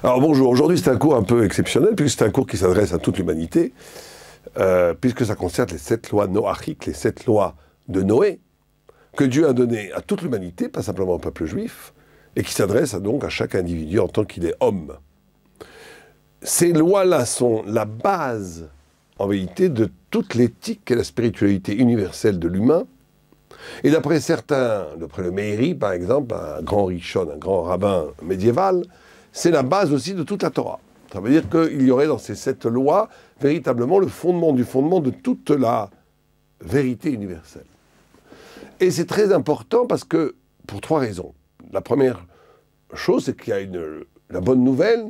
Alors bonjour, aujourd'hui c'est un cours un peu exceptionnel, puisque c'est un cours qui s'adresse à toute l'humanité, puisque ça concerne les 7 lois noachiques, les 7 lois de Noé, que Dieu a données à toute l'humanité, pas simplement au peuple juif, et qui s'adressent donc à chaque individu en tant qu'il est homme. Ces lois-là sont la base, en vérité, de toute l'éthique et la spiritualité universelle de l'humain. Et d'après certains, d'après le Meiri par exemple, un grand Rishon, un grand rabbin médiéval, c'est la base aussi de toute la Torah. Ça veut dire qu'il y aurait dans ces 7 lois véritablement le fondement du fondement de toute la vérité universelle. Et c'est très important parce que, pour 3 raisons. La première chose, c'est qu'il y a la bonne nouvelle,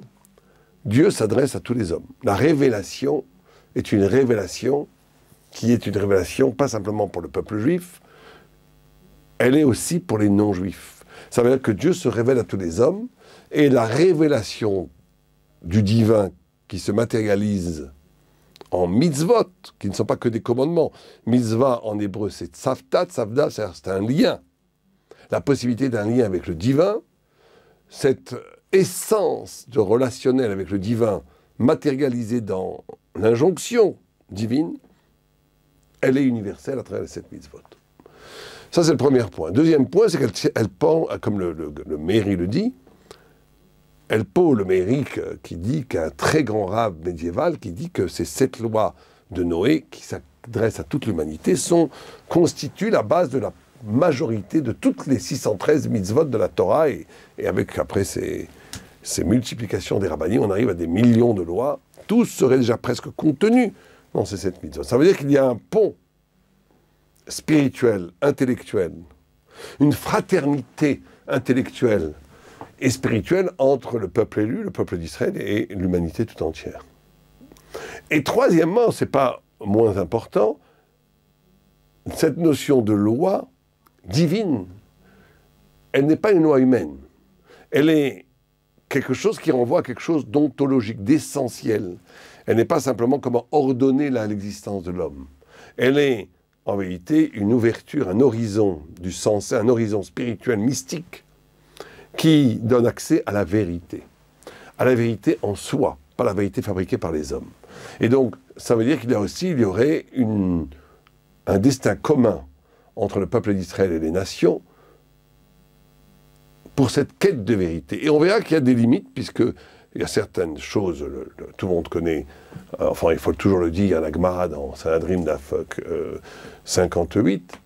Dieu s'adresse à tous les hommes. La révélation est une révélation qui est une révélation pas simplement pour le peuple juif, elle est aussi pour les non-juifs. Ça veut dire que Dieu se révèle à tous les hommes, et la révélation du divin qui se matérialise en mitzvot, qui ne sont pas que des commandements. Mitzvah en hébreu c'est tzavta, tzavda c'est un lien. La possibilité d'un lien avec le divin, cette essence de relationnel avec le divin matérialisée dans l'injonction divine, elle est universelle à travers les 7 mitzvot. Ça c'est le premier point. Deuxième point, c'est qu'elle pend, comme le Meiri le dit, elle pose le Meiri qui dit qu'un très grand rabbin médiéval qui dit que ces 7 lois de Noé qui s'adressent à toute l'humanité constituent la base de la majorité de toutes les 613 mitzvot de la Torah et avec après ces multiplications des rabbinim, on arrive à des millions de lois. Tous seraient déjà presque contenus dans ces 7 mitzvot. Ça veut dire qu'il y a un pont spirituel, intellectuel, une fraternité intellectuelle et spirituelle entre le peuple élu, le peuple d'Israël et l'humanité tout entière. Et troisièmement, c'est pas moins important, cette notion de loi divine, elle n'est pas une loi humaine. Elle est quelque chose qui renvoie à quelque chose d'ontologique, d'essentiel. Elle n'est pas simplement comment ordonner l'existence de l'homme. Elle est en vérité une ouverture, un horizon du sens, un horizon spirituel, mystique, qui donne accès à la vérité en soi, pas la vérité fabriquée par les hommes. Et donc, ça veut dire qu'il y aurait un destin commun entre le peuple d'Israël et les nations pour cette quête de vérité. Et on verra qu'il y a des limites, puisqu'il y a certaines choses, tout le monde connaît, enfin il faut toujours le dire, il y a la Gemara dans Sanhedrin Daf 58,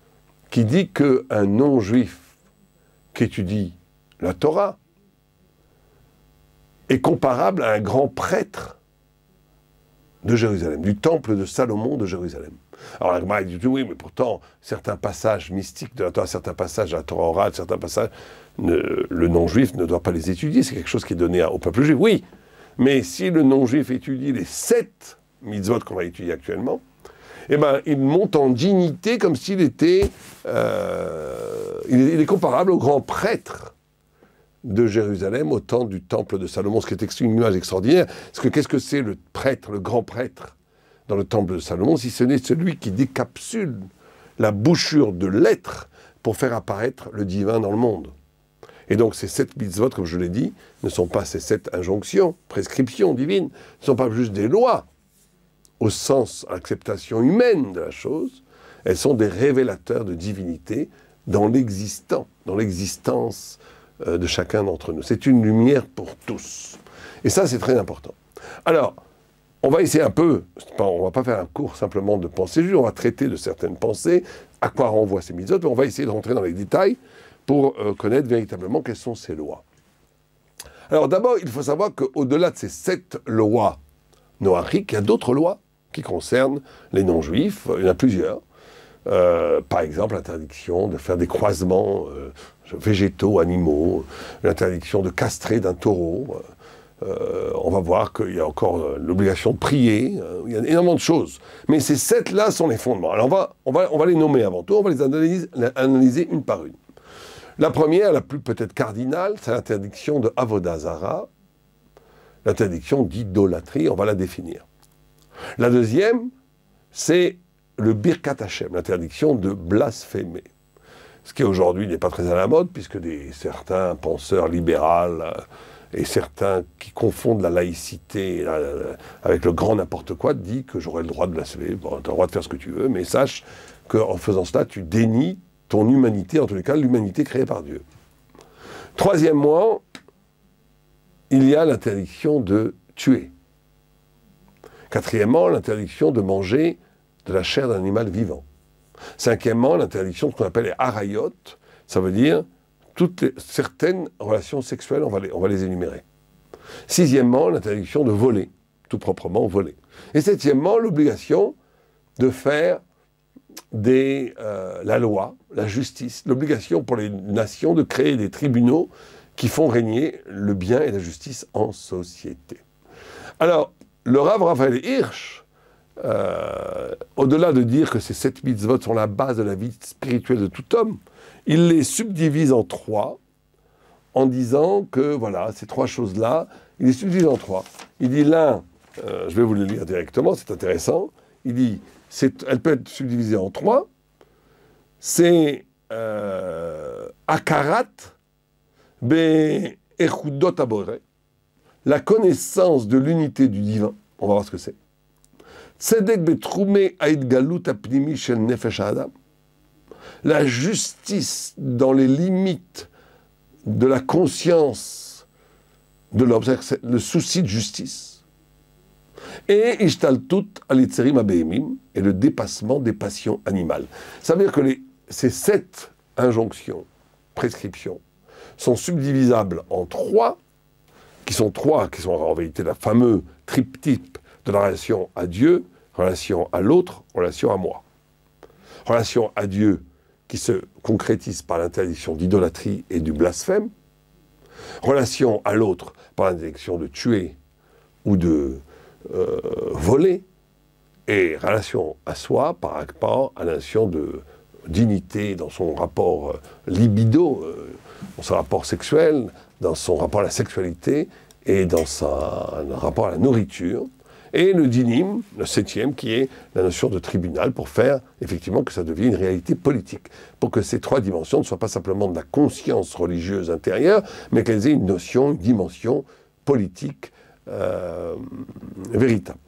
qui dit qu'un non-juif qui étudie la Torah est comparable à un grand prêtre de Jérusalem, du temple de Salomon de Jérusalem. Alors la Gemara dit oui, mais pourtant, certains passages mystiques de la Torah, certains passages de la Torah orale, certains passages, le non-juif ne doit pas les étudier, c'est quelque chose qui est donné au peuple juif, oui. Mais si le non-juif étudie les 7 mitzvot qu'on va étudier actuellement, eh ben, il monte en dignité comme s'il était... il est comparable au grand prêtre de Jérusalem au temps du temple de Salomon, ce qui est une image extraordinaire. Parce que qu'est-ce que c'est le prêtre, le grand prêtre dans le temple de Salomon, si ce n'est celui qui décapsule la bouchure de l'être pour faire apparaître le divin dans le monde. Et donc ces 7 mitzvot, comme je l'ai dit, ne sont pas ces 7 injonctions, prescriptions divines, ne sont pas juste des lois, au sens acceptation humaine de la chose, elles sont des révélateurs de divinité dans l'existant, dans l'existence de chacun d'entre nous. C'est une lumière pour tous. Et ça, c'est très important. Alors, on va essayer un peu, on ne va pas faire un cours simplement de pensée juive, on va traiter de certaines pensées, à quoi renvoient ces mitzvot, mais on va essayer de rentrer dans les détails pour connaître véritablement quelles sont ces lois. Alors d'abord, il faut savoir qu'au-delà de ces 7 lois noachiques, il y a d'autres lois qui concernent les non-juifs, il y en a plusieurs. Par exemple, l'interdiction de faire des croisements végétaux, animaux, l'interdiction de castrer d'un taureau. On va voir qu'il y a encore l'obligation de prier, il y a énormément de choses. Mais ces 7-là sont les fondements. Alors on va les nommer avant tout, on va les analyser une par une. La première, la plus peut-être cardinale, c'est l'interdiction de Avodah Zara, l'interdiction d'idolâtrie, on va la définir. La deuxième, c'est le Birkat Hashem, l'interdiction de blasphémer. Ce qui aujourd'hui n'est pas très à la mode, puisque certains penseurs libéraux Et certains qui confondent la laïcité avec le grand n'importe quoi disent que j'aurais le droit de blasphémer. Bon, tu as le droit de faire ce que tu veux, mais sache qu'en faisant cela, tu dénies ton humanité, en tous les cas l'humanité créée par Dieu. Troisièmement, il y a l'interdiction de tuer. Quatrièmement, l'interdiction de manger de la chair d'un animal vivant. Cinquièmement, l'interdiction de ce qu'on appelle les harayot, ça veut dire certaines relations sexuelles, on va les énumérer. Sixièmement, l'interdiction de voler, tout proprement voler. Et septièmement, l'obligation de faire la loi, la justice, l'obligation pour les nations de créer des tribunaux qui font régner le bien et la justice en société. Alors, le Rav Raphaël Hirsch, au-delà de dire que ces 7 mitzvot sont la base de la vie spirituelle de tout homme, il les subdivise en 3, en disant que, voilà, ces 3 choses-là, il les subdivise en 3. Il dit l'un, je vais vous le lire directement, c'est intéressant, il dit, elle peut être subdivisée en 3, c'est Akarat Be'echudot Abore, la connaissance de l'unité du divin, on va voir ce que c'est. Tzedek Betroume Aïd Galut Apnimi Shel Nefesh Adam, la justice dans les limites de la conscience de l'homme, c'est le souci de justice. Et Ishtaltut Alitzerim Abehemim, et le dépassement des passions animales. Ça veut dire que ces 7 injonctions, prescriptions, sont subdivisables en 3, qui sont en vérité la fameuse triptyque de la relation à Dieu, relation à l'autre, relation à moi. Relation à Dieu qui se concrétise par l'interdiction d'idolâtrie et du blasphème. Relation à l'autre par l'interdiction de tuer ou de voler. Et relation à soi par rapport à la notion de dignité dans son rapport libido, dans son rapport sexuel, dans son rapport à la sexualité et dans son rapport à la nourriture. Et le dinim, le 7e, qui est la notion de tribunal, pour faire effectivement que ça devienne une réalité politique. Pour que ces 3 dimensions ne soient pas simplement de la conscience religieuse intérieure, mais qu'elles aient une notion, une dimension politique véritable.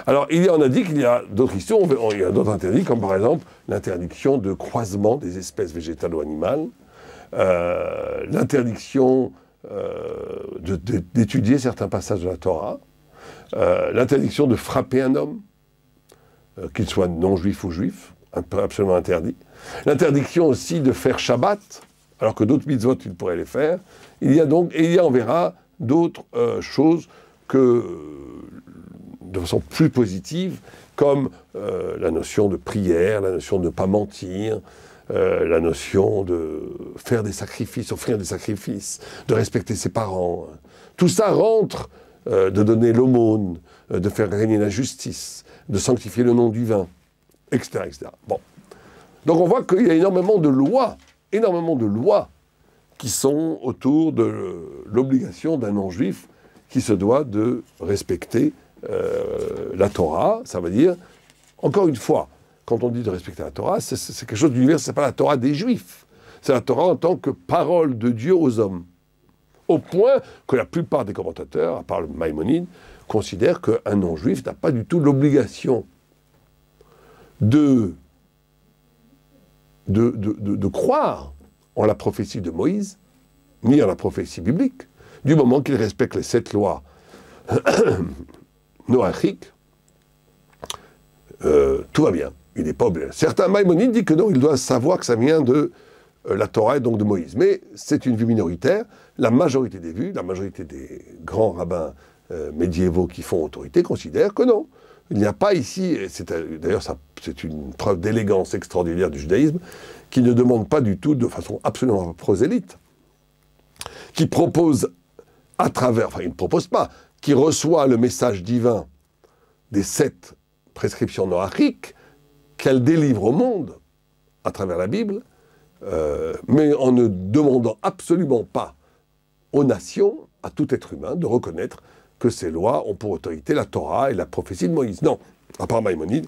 Alors, on a dit qu'il y a d'autres questions, il y a d'autres interdits, comme par exemple l'interdiction de croisement des espèces végétales ou animales, l'interdiction d'étudier certains passages de la Torah, l'interdiction de frapper un homme, qu'il soit non-juif ou juif, absolument interdit. L'interdiction aussi de faire Shabbat, alors que d'autres mitzvot, il pourrait les faire. Il y a, on verra, d'autres choses que, de façon plus positive, comme la notion de prière, la notion de ne pas mentir, la notion de faire des sacrifices, offrir des sacrifices, de respecter ses parents. Tout ça rentre, de donner l'aumône, de faire régner la justice, de sanctifier le nom du vin, etc., etc. Bon. Donc on voit qu'il y a énormément de lois qui sont autour de l'obligation d'un non-juif qui se doit de respecter la Torah. Ça veut dire, encore une fois, quand on dit de respecter la Torah, c'est quelque chose d'univers, c'est pas la Torah des Juifs. C'est la Torah en tant que parole de Dieu aux hommes. Au point que la plupart des commentateurs, à part le Maïmonide, considèrent qu'un non-juif n'a pas du tout l'obligation de croire en la prophétie de Moïse, ni en la prophétie biblique, du moment qu'il respecte les 7 lois noachiques, tout va bien. Il n'est pas obligé. Certains Maïmonides disent que non, il doit savoir que ça vient de la Torah et donc de Moïse. Mais c'est une vue minoritaire. La majorité des vues, la majorité des grands rabbins médiévaux qui font autorité considèrent que non. Il n'y a pas ici, d'ailleurs c'est une preuve d'élégance extraordinaire du judaïsme, qui ne demande pas du tout, de façon absolument prosélyte, qui propose à travers, enfin il ne propose pas, qui reçoit le message divin des 7 prescriptions noachiques qu'elle délivre au monde à travers la Bible, mais en ne demandant absolument pas aux nations, à tout être humain, de reconnaître que ces lois ont pour autorité la Torah et la prophétie de Moïse. Non, à part Maïmonide,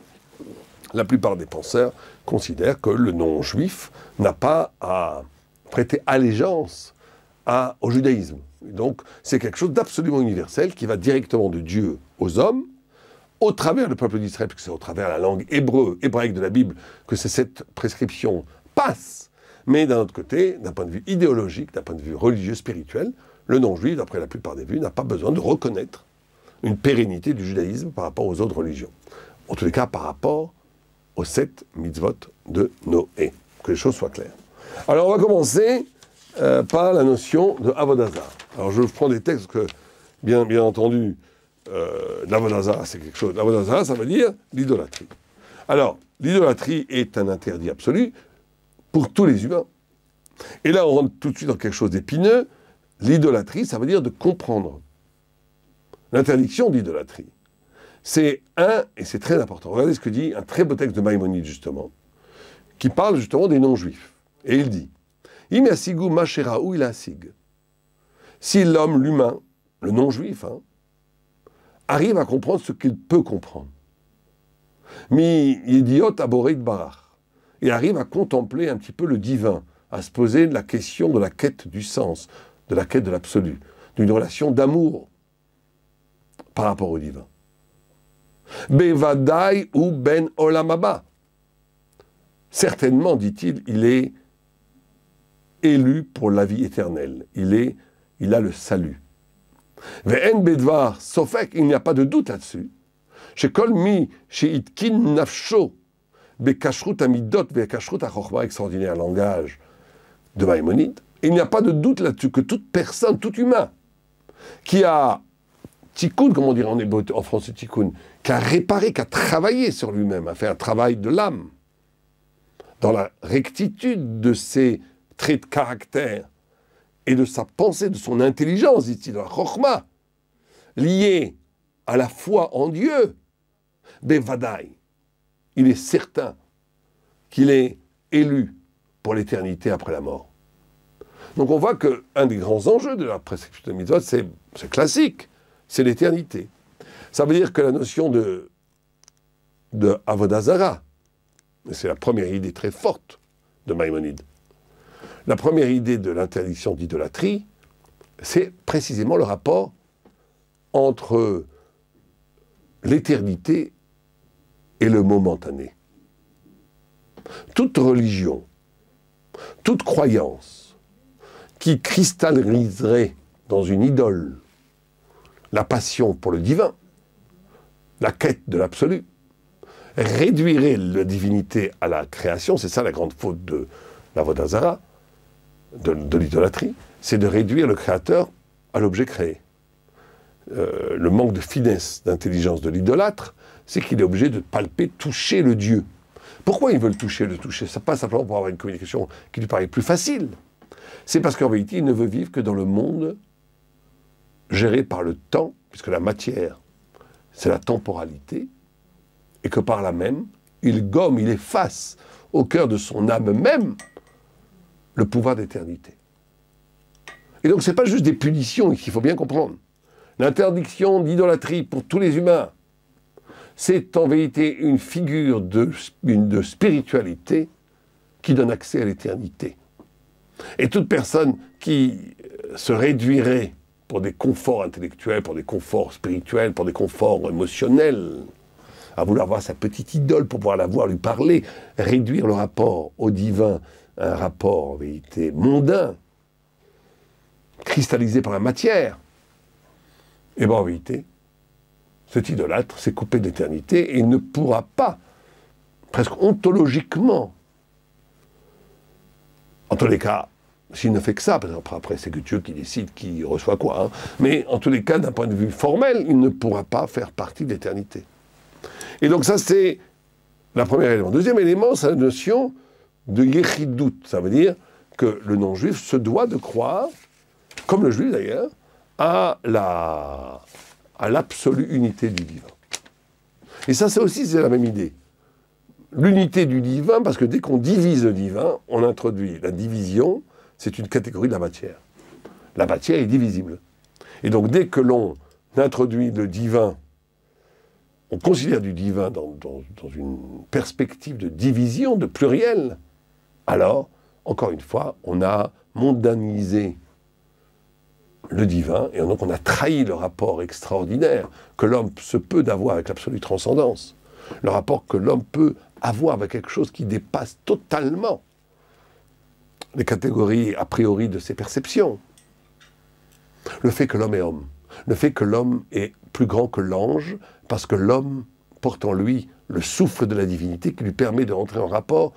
la plupart des penseurs considèrent que le non-juif n'a pas à prêter allégeance au judaïsme. Donc, c'est quelque chose d'absolument universel qui va directement de Dieu aux hommes, au travers du peuple d'Israël, parce que c'est au travers la langue hébraïque de la Bible que cette prescription passe. Mais d'un autre côté, d'un point de vue idéologique, d'un point de vue religieux, spirituel, le non-juif, d'après la plupart des vues, n'a pas besoin de reconnaître une pérennité du judaïsme par rapport aux autres religions. En tous les cas, par rapport aux 7 mitzvot de Noé. Que les choses soient claires. Alors, on va commencer par la notion de Avodah Zarah. Alors, je prends des textes que, bien entendu, l'Avodah Zarah, c'est quelque chose. L'Avodah Zarah, ça veut dire l'idolâtrie. Alors, l'idolâtrie est un interdit absolu pour tous les humains. Et là, on rentre tout de suite dans quelque chose d'épineux. L'idolâtrie, ça veut dire de comprendre. L'interdiction d'idolâtrie. C'est et c'est très important. Regardez ce que dit un très beau texte de Maïmonide, justement, qui parle justement des non-juifs. Et il dit, « Im yasigu ma sheraou il asig » Si l'homme, l'humain, le non-juif, arrive à comprendre ce qu'il peut comprendre. Mi idiot aborit barach. Il arrive à contempler un petit peu le divin, à se poser la question de la quête du sens, de la quête de l'absolu, d'une relation d'amour par rapport au divin. Bevadai ou ben olamaba. Certainement, dit-il, il est élu pour la vie éternelle. Il a le salut. Ve'en bedvar sofek, il n'y a pas de doute là-dessus. Chez Kolmi, chez Itkin nafsho, bekashrut amidot, bekashrut achochma, extraordinaire langage de Maïmonide. Il n'y a pas de doute là-dessus que toute personne, tout humain, qui a tikkun, comme on dirait en français tikkun, qui a réparé, qui a travaillé sur lui-même, a fait un travail de l'âme, dans la rectitude de ses traits de caractère et de sa pensée, de son intelligence, dit-il, de la chokhma, liée à la foi en Dieu, bevadai, il est certain qu'il est élu pour l'éternité après la mort. Donc on voit qu'un des grands enjeux de la prescription de mitzvot, c'est classique, c'est l'éternité. Ça veut dire que la notion de Avodah Zarah, c'est la première idée très forte de Maïmonide. La première idée de l'interdiction d'idolâtrie, c'est précisément le rapport entre l'éternité et le momentané. Toute religion, toute croyance qui cristalliserait dans une idole la passion pour le divin, la quête de l'absolu, réduirait la divinité à la création, c'est ça la grande faute de l'Avodah Zarah, de l'idolâtrie, c'est de réduire le créateur à l'objet créé. Le manque de finesse, d'intelligence de l'idolâtre, c'est qu'il est obligé de palper, toucher le Dieu. Pourquoi ils veulent toucher le toucher? Ça pas simplement pour avoir une communication qui lui paraît plus facile. C'est parce qu'en vérité, il ne veut vivre que dans le monde géré par le temps, puisque la matière, c'est la temporalité, et que par là même, il gomme, il efface au cœur de son âme même le pouvoir d'éternité. Et donc, ce n'est pas juste des punitions, qu'il faut bien comprendre. L'interdiction d'idolâtrie pour tous les humains, c'est en vérité une figure de spiritualité qui donne accès à l'éternité. Et toute personne qui se réduirait pour des conforts intellectuels, pour des conforts spirituels, pour des conforts émotionnels, à vouloir voir sa petite idole pour pouvoir la voir, lui parler, réduire le rapport au divin, un rapport en vérité mondain, cristallisé par la matière, et bien en vérité, cet idolâtre s'est coupé d'éternité et il ne pourra pas, presque ontologiquement, en tous les cas, s'il ne fait que ça, parce qu'après c'est que Dieu qui décide qui reçoit quoi, mais en tous les cas, d'un point de vue formel, il ne pourra pas faire partie de l'éternité. Et donc ça, c'est le premier élément. Deuxième élément, c'est la notion de yéchidout. Ça veut dire que le non-juif se doit de croire, comme le juif d'ailleurs, à l'absolue unité du divin. Et ça, c'est la même idée. L'unité du divin, parce que dès qu'on divise le divin, on introduit la division, c'est une catégorie de la matière. La matière est divisible. Et donc dès que l'on introduit le divin, on considère du divin dans une perspective de division, de pluriel, alors, encore une fois, on a mondanisé le divin, et donc on a trahi le rapport extraordinaire que l'homme se peut d'avoir avec l'absolue transcendance, le rapport que l'homme peut avoir avec quelque chose qui dépasse totalement les catégories a priori de ses perceptions. Le fait que l'homme est homme, le fait que l'homme est plus grand que l'ange, parce que l'homme porte en lui le souffle de la divinité qui lui permet de rentrer en rapport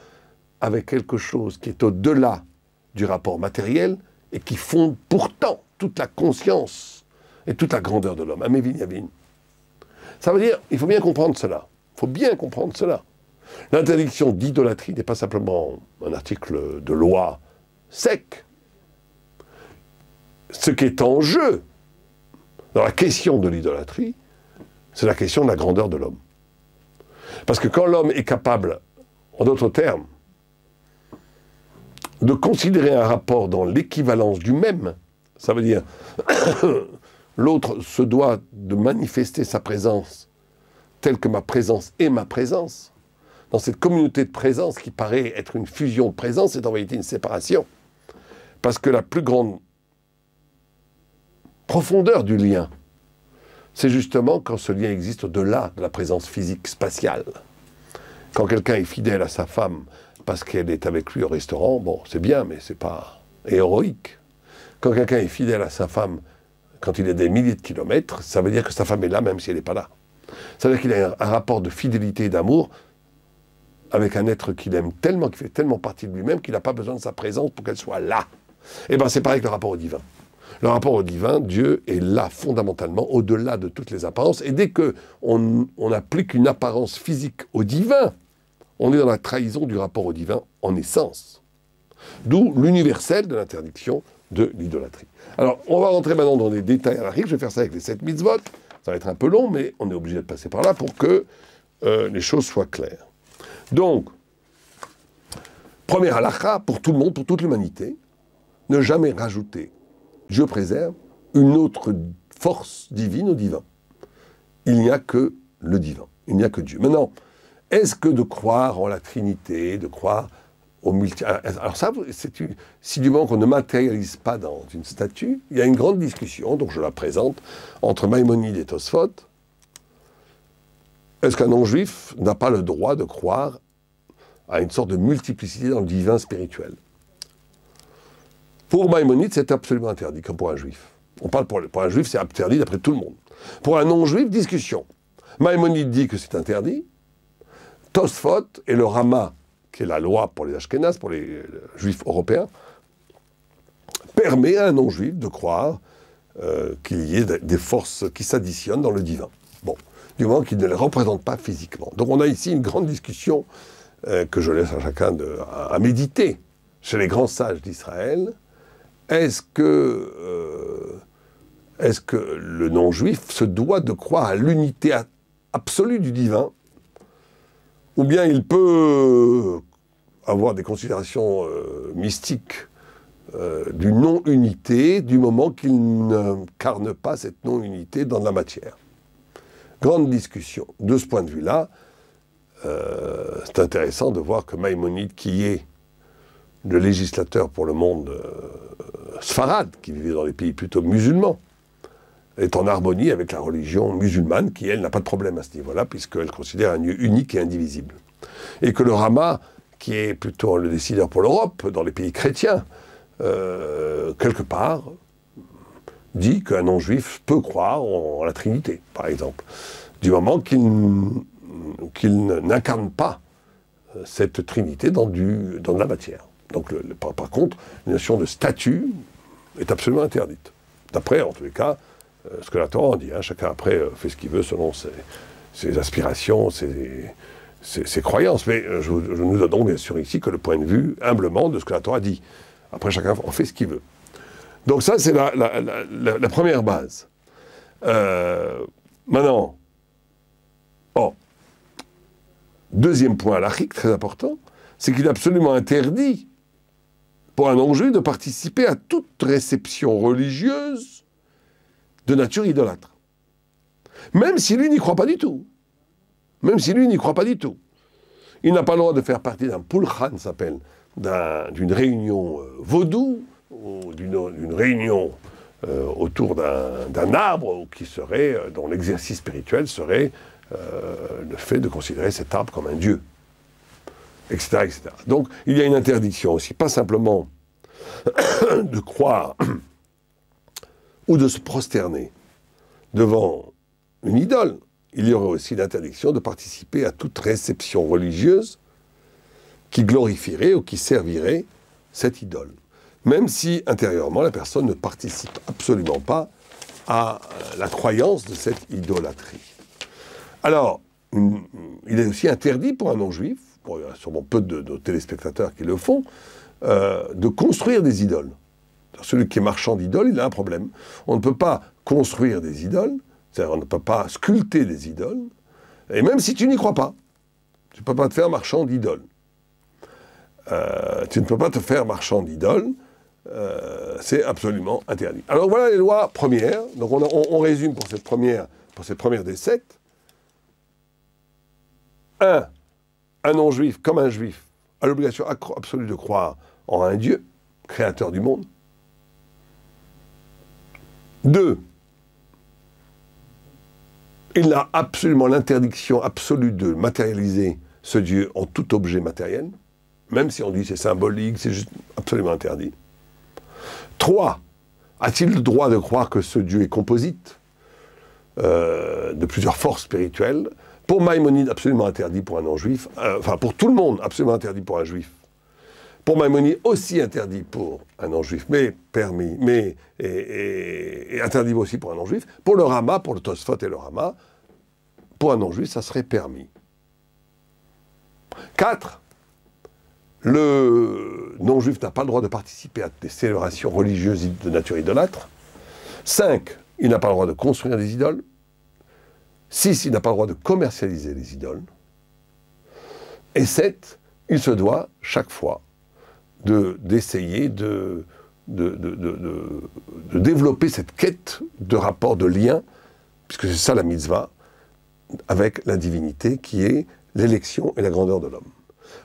avec quelque chose qui est au-delà du rapport matériel et qui fonde pourtant toute la conscience et toute la grandeur de l'homme. Amévin Yavin. Ça veut dire, il faut bien comprendre cela. Il faut bien comprendre cela. L'interdiction d'idolâtrie n'est pas simplement un article de loi sec. Ce qui est en jeu dans la question de l'idolâtrie, c'est la question de la grandeur de l'homme. Parce que quand l'homme est capable, en d'autres termes, de considérer un rapport dans l'équivalence du même, ça veut dire l'autre se doit de manifester sa présence telle que ma présence est ma présence, dans cette communauté de présence qui paraît être une fusion de présence, c'est en réalité une séparation. Parce que la plus grande profondeur du lien, c'est justement quand ce lien existe au-delà de la présence physique spatiale. Quand quelqu'un est fidèle à sa femme parce qu'elle est avec lui au restaurant, bon, c'est bien, mais c'est pas héroïque. Quand quelqu'un est fidèle à sa femme quand il est des milliers de kilomètres, ça veut dire que sa femme est là même si elle n'est pas là. Ça veut dire qu'il a un rapport de fidélité et d'amour avec un être qu'il aime tellement, qui fait tellement partie de lui-même qu'il n'a pas besoin de sa présence pour qu'elle soit là. Et bien c'est pareil avec le rapport au divin. Le rapport au divin, Dieu est là fondamentalement, au-delà de toutes les apparences. Et dès qu'on applique une apparence physique au divin, on est dans la trahison du rapport au divin en essence. D'où l'universel de l'interdiction de l'idolâtrie. Alors, on va rentrer maintenant dans des détails halachiques. Je vais faire ça avec les 7 mitzvot. Ça va être un peu long, mais on est obligé de passer par là pour que les choses soient claires. Donc, première halakha pour tout le monde, pour toute l'humanité, ne jamais rajouter, Dieu préserve, une autre force divine au divin. Il n'y a que le divin, il n'y a que Dieu. Maintenant, est-ce que de croire en la Trinité, de croire au multi... Alors ça, si du moment qu'on ne matérialise pas dans une statue, il y a une grande discussion, donc je la présente, entre Maïmonide et Tosfot. Est-ce qu'un non-juif n'a pas le droit de croire à une sorte de multiplicité dans le divin spirituel? Pour Maïmonide, c'est absolument interdit, comme pour un juif. On parle pour un juif, c'est interdit d'après tout le monde. Pour un non-juif, discussion. Maïmonide dit que c'est interdit. Tosfot et le Rama, qui est la loi pour les Ashkénazes, pour les juifs européens, permet à un non-juif de croire qu'il y ait des forces qui s'additionnent dans le divin. Bon, du moment qu'il ne les représente pas physiquement. Donc on a ici une grande discussion que je laisse à chacun à méditer chez les grands sages d'Israël. Est-ce que le non-juif se doit de croire à l'unité absolue du divin, ou bien il peut avoir des considérations mystiques du non-unité du moment qu'il n'incarne pas cette non-unité dans la matière? Grande discussion. De ce point de vue-là, c'est intéressant de voir que Maïmonide, qui est le législateur pour le monde sfarade, qui vivait dans les pays plutôt musulmans, est en harmonie avec la religion musulmane, qui, elle, n'a pas de problème à ce niveau-là, puisqu'elle considère un lieu unique et indivisible. Et que le Rama, qui est plutôt le décideur pour l'Europe, dans les pays chrétiens, quelque part, dit qu'un non-juif peut croire en la Trinité, par exemple, du moment qu'il n'incarne pas cette Trinité dans de la matière. Donc, par contre, la notion de statut est absolument interdite. D'après, en tous les cas, ce que la Torah en dit. Hein, chacun, après, fait ce qu'il veut selon ses aspirations, ses croyances. Mais je nous donne donc, bien sûr, ici que le point de vue, humblement, de ce que la Torah dit. Après, chacun en fait ce qu'il veut. Donc ça, c'est la première base. Maintenant, deuxième point halachique, très important, c'est qu'il est absolument interdit pour un non-juif de participer à toute réception religieuse de nature idolâtre. Même si lui n'y croit pas du tout. Même si lui n'y croit pas du tout. Il n'a pas le droit de faire partie d'un pulchan, s'appelle, d'une réunion vaudou, ou d'une réunion autour d'un arbre, ou qui serait, dont l'exercice spirituel serait le fait de considérer cet arbre comme un dieu, etc., etc. Donc, il y a une interdiction aussi, pas simplement de croire ou de se prosterner devant une idole. Il y aurait aussi l'interdiction de participer à toute réception religieuse qui glorifierait ou qui servirait cette idole. Même si, intérieurement, la personne ne participe absolument pas à la croyance de cette idolâtrie. Alors, il est aussi interdit pour un non-juif, il y a sûrement peu de téléspectateurs qui le font, de construire des idoles. Celui qui est marchand d'idoles, il a un problème. On ne peut pas construire des idoles, c'est-à-dire on ne peut pas sculpter des idoles, et même si tu n'y crois pas, tu ne peux pas te faire marchand d'idoles. Tu ne peux pas te faire marchand d'idoles, c'est absolument interdit. Alors voilà les lois premières. Donc on résume pour cette première des 7. Un non-juif comme un juif a l'obligation absolue de croire en un Dieu, créateur du monde. 2, il a absolument l'interdiction absolue de matérialiser ce Dieu en tout objet matériel, même si on dit c'est symbolique, c'est juste absolument interdit. 3, a-t-il le droit de croire que ce Dieu est composite de plusieurs forces spirituelles? Pour Maïmonide, absolument interdit pour un non-juif, enfin pour tout le monde, absolument interdit pour un juif. Pour Maïmonide, aussi interdit pour un non-juif, mais permis, et interdit aussi pour un non-juif. Pour le Rama, pour le Tosfot et le Rama, pour un non-juif, ça serait permis. 4, le non-juif n'a pas le droit de participer à des célébrations religieuses de nature idolâtre. 5, il n'a pas le droit de construire des idoles. 6, il n'a pas le droit de commercialiser les idoles. Et 7, il se doit, chaque fois, d'essayer de développer cette quête de rapport, de lien, puisque c'est ça la mitzvah, avec la divinité, qui est l'élection et la grandeur de l'homme.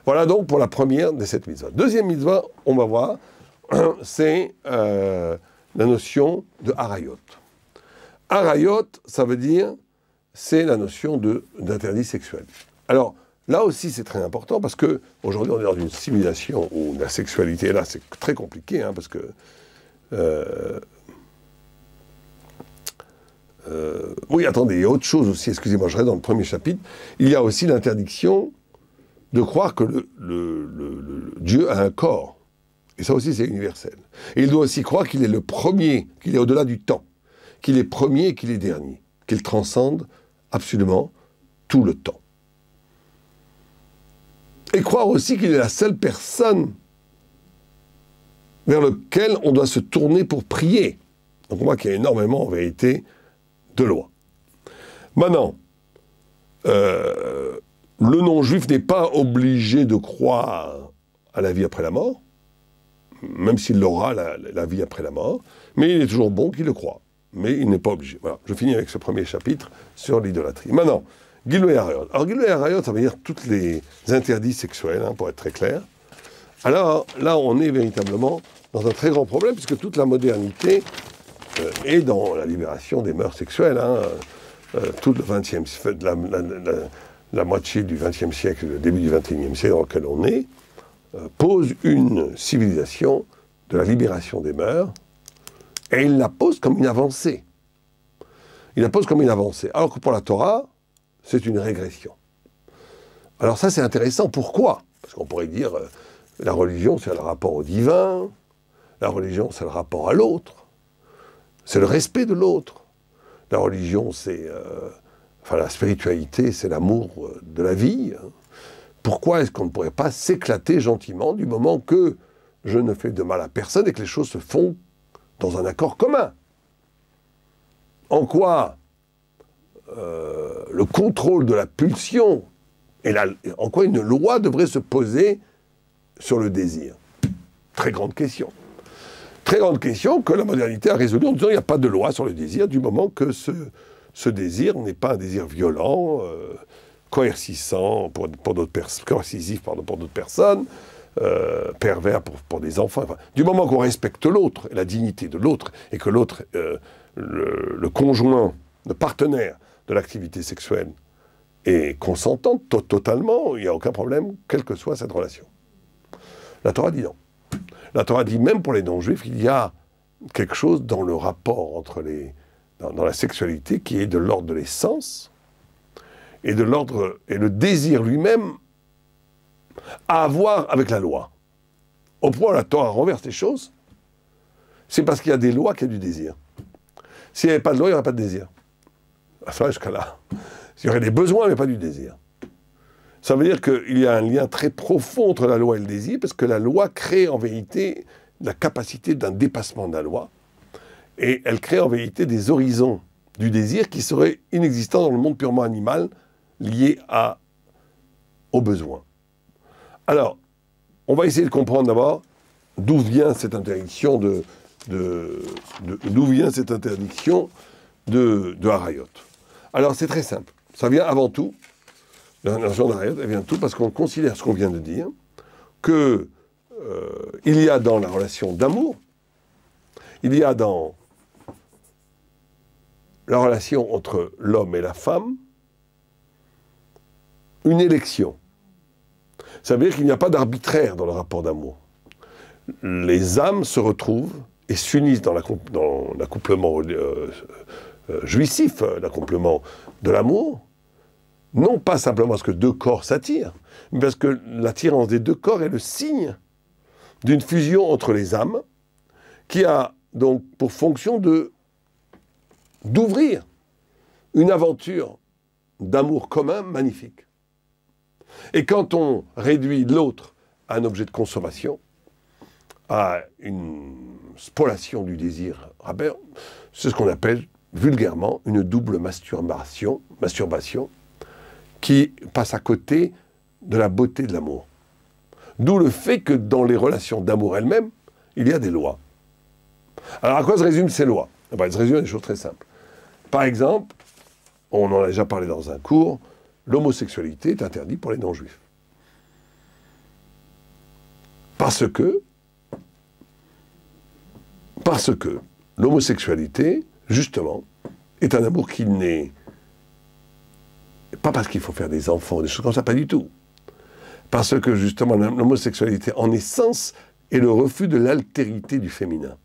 Voilà donc pour la première des 7 mitzvahs. Deuxième mitzvah, on va voir, c'est la notion de harayot. Harayot, ça veut dire, c'est la notion d'interdit sexuel. Alors, là aussi, c'est très important, parce qu'aujourd'hui, on est dans une civilisation où la sexualité, là, c'est très compliqué, hein, parce que... oui, attendez, il y a autre chose aussi, excusez-moi, je reste dans le premier chapitre. Il y a aussi l'interdiction de croire que le Dieu a un corps. Et ça aussi, c'est universel. Et il doit aussi croire qu'il est le premier, qu'il est au-delà du temps, qu'il est premier et qu'il est dernier, qu'il transcende absolument tout le temps. Et croire aussi qu'il est la seule personne vers laquelle on doit se tourner pour prier. Donc on voit qu'il y a énormément, en vérité, de lois. Maintenant, le non-juif n'est pas obligé de croire à la vie après la mort, même s'il aura la vie après la mort, mais il est toujours bon qu'il le croie. Mais il n'est pas obligé. Voilà, je finis avec ce premier chapitre sur l'idolâtrie. Maintenant, Giloui Arayot. Alors, Giloui Arayot, ça veut dire tous les interdits sexuels, hein, pour être très clair. Alors, là, on est véritablement dans un très grand problème, puisque toute la modernité est dans la libération des mœurs sexuelles. Hein, tout le 20e siècle, la moitié du 20e siècle, le début du 21e siècle dans lequel on est, pose une civilisation de la libération des mœurs, et il la pose comme une avancée. Il la pose comme une avancée. Alors que pour la Torah, c'est une régression. Alors ça, c'est intéressant. Pourquoi? Parce qu'on pourrait dire, la religion, c'est le rapport au divin, la religion, c'est le rapport à l'autre, c'est le respect de l'autre. La religion, c'est... enfin, la spiritualité, c'est l'amour de la vie. Pourquoi est-ce qu'on ne pourrait pas s'éclater gentiment du moment que je ne fais de mal à personne et que les choses se font dans un accord commun? En quoi le contrôle de la pulsion, en quoi une loi devrait se poser sur le désir? Très grande question. Très grande question que la modernité a résolue en disant qu'il n'y a pas de loi sur le désir du moment que ce désir n'est pas un désir violent, coercissant coercitif pour d'autres personnes, pervers pour des enfants. Enfin, du moment qu'on respecte l'autre, la dignité de l'autre, et que l'autre, le conjoint, le partenaire de l'activité sexuelle est consentant totalement, il n'y a aucun problème, quelle que soit cette relation. La Torah dit non. La Torah dit même pour les non-juifs, il y a quelque chose dans le rapport entre dans la sexualité qui est de l'ordre de l'essence et de l'ordre et le désir lui-même à avoir avec la loi. Au point où la Torah renverse les choses, c'est parce qu'il y a des lois qu'il y a du désir. S'il n'y avait pas de loi, il n'y aurait pas de désir. À ce jusqu'à là. Il y aurait des besoins, mais pas du désir. Ça veut dire qu'il y a un lien très profond entre la loi et le désir, parce que la loi crée en vérité la capacité d'un dépassement de la loi, et elle crée en vérité des horizons du désir qui seraient inexistants dans le monde purement animal, liés aux besoins. Alors, on va essayer de comprendre d'abord d'où vient cette interdiction d'où vient cette interdiction de Harayot. Alors, c'est très simple. Ça vient avant tout, la notion d'Harayot, elle vient tout parce qu'on considère ce qu'on vient de dire, que il y a dans la relation d'amour, il y a dans la relation entre l'homme et la femme, une élection. Ça veut dire qu'il n'y a pas d'arbitraire dans le rapport d'amour. Les âmes se retrouvent et s'unissent dans l'accouplement jouissif, l'accouplement de l'amour, non pas simplement parce que deux corps s'attirent, mais parce que l'attirance des deux corps est le signe d'une fusion entre les âmes qui a donc pour fonction d'ouvrir une aventure d'amour commun magnifique. Et quand on réduit l'autre à un objet de consommation, à une spoliation du désir, c'est ce qu'on appelle vulgairement une double masturbation qui passe à côté de la beauté de l'amour. D'où le fait que dans les relations d'amour elles-mêmes, il y a des lois. Alors à quoi se résument ces lois? Elles se résument à des choses très simples. Par exemple, on en a déjà parlé dans un cours, l'homosexualité est interdite pour les non-juifs. Parce que l'homosexualité, justement, est un amour qui n'est pas parce qu'il faut faire des enfants, des choses comme ça, pas du tout. Parce que, justement, l'homosexualité, en essence, est le refus de l'altérité du féminin.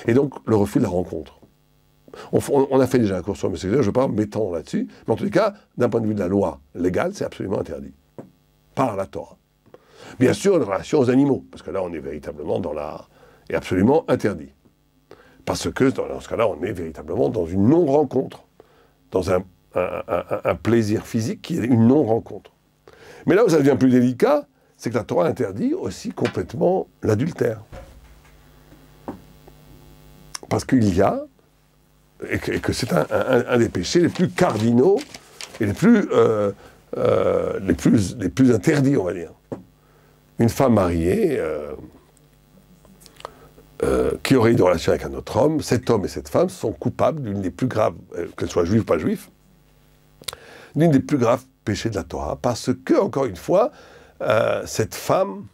Et donc, le refus de la rencontre. On a fait déjà un cours sur l'homosexualité, je ne veux pas m'étendre là-dessus, mais en tout cas, d'un point de vue de la loi légale, c'est absolument interdit. Par la Torah. Bien sûr, une relation aux animaux, parce que là, on est véritablement dans la... est absolument interdit. Parce que, dans ce cas-là, on est véritablement dans une non-rencontre, dans un plaisir physique qui est une non-rencontre. Mais là où ça devient plus délicat, c'est que la Torah interdit aussi complètement l'adultère. Parce qu'il y a, et que c'est un des péchés les plus cardinaux et les plus interdits, on va dire. Une femme mariée qui aurait eu une relation avec un autre homme, cet homme et cette femme sont coupables d'une des plus graves, qu'elle soit juive ou pas juive, d'une des plus graves péchés de la Torah, parce que, encore une fois, cette femme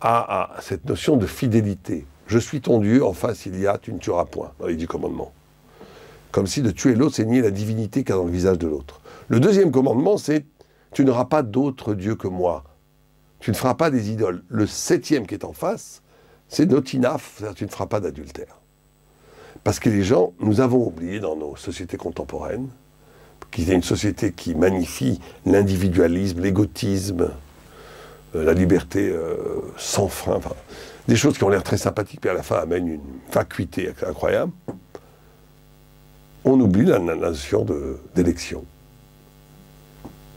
a cette notion de fidélité. Je suis ton Dieu, en face il y a, tu ne tueras point, dans les 10 commandements. Comme si de tuer l'autre, c'est nier la divinité qu'il y a dans le visage de l'autre. Le deuxième commandement, c'est tu n'auras pas d'autre Dieu que moi. Tu ne feras pas des idoles. Le 7e qui est en face, c'est notinaf, c'est-à-dire tu ne feras pas d'adultère. Parce que les gens, nous avons oublié dans nos sociétés contemporaines, qu'il y a une société qui magnifie l'individualisme, l'égotisme, la liberté sans frein, enfin, des choses qui ont l'air très sympathiques, puis à la fin amènent une vacuité incroyable. On oublie la notion d'élection,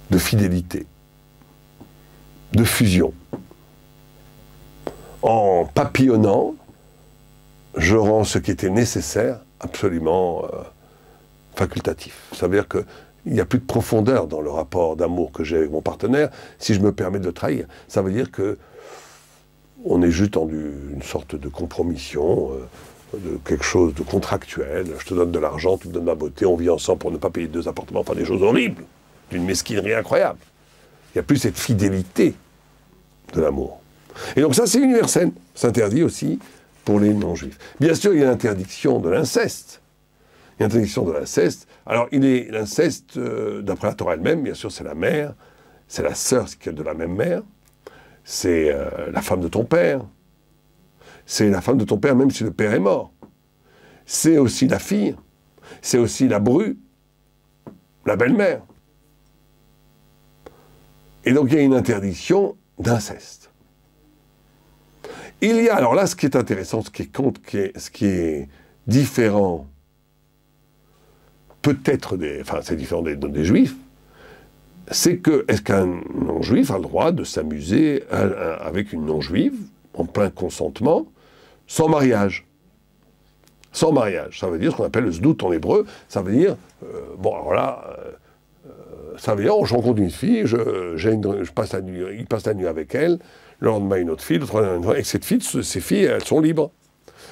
de fidélité, de fusion. En papillonnant, je rends ce qui était nécessaire absolument facultatif. Ça veut dire qu'il n'y a plus de profondeur dans le rapport d'amour que j'ai avec mon partenaire. Si je me permets de le trahir, ça veut dire que on est juste dans une sorte de compromission, de quelque chose de contractuel. Je te donne de l'argent, tu me donnes ma beauté, on vit ensemble pour ne pas payer 2 appartements, enfin des choses horribles, d'une mesquinerie incroyable. Il n'y a plus cette fidélité de l'amour. Et donc ça, c'est universel. C'est interdit aussi pour les non-juifs. Bien sûr, il y a l'interdiction de l'inceste. Il y a l'interdiction de l'inceste. Alors, l'inceste, d'après la Torah elle-même, bien sûr, c'est la mère, c'est la sœur de la même mère, c'est la femme de ton père, c'est la femme de ton père même si le père est mort. C'est aussi la fille, c'est aussi la bru, la belle-mère. Et donc il y a une interdiction d'inceste. Il y a, alors là, ce qui est intéressant, ce qui est différent, peut-être c'est différent des juifs, c'est que, est-ce qu'un non-juif a le droit de s'amuser avec une non-juive, en plein consentement, sans mariage? Sans mariage. Ça veut dire ce qu'on appelle le zdout en hébreu, ça veut dire, ça veut dire, je rencontre une fille, je passe la nuit, il passe la nuit avec elle, le lendemain une autre fille, le troisième, et cette fille, ces filles, elles sont libres.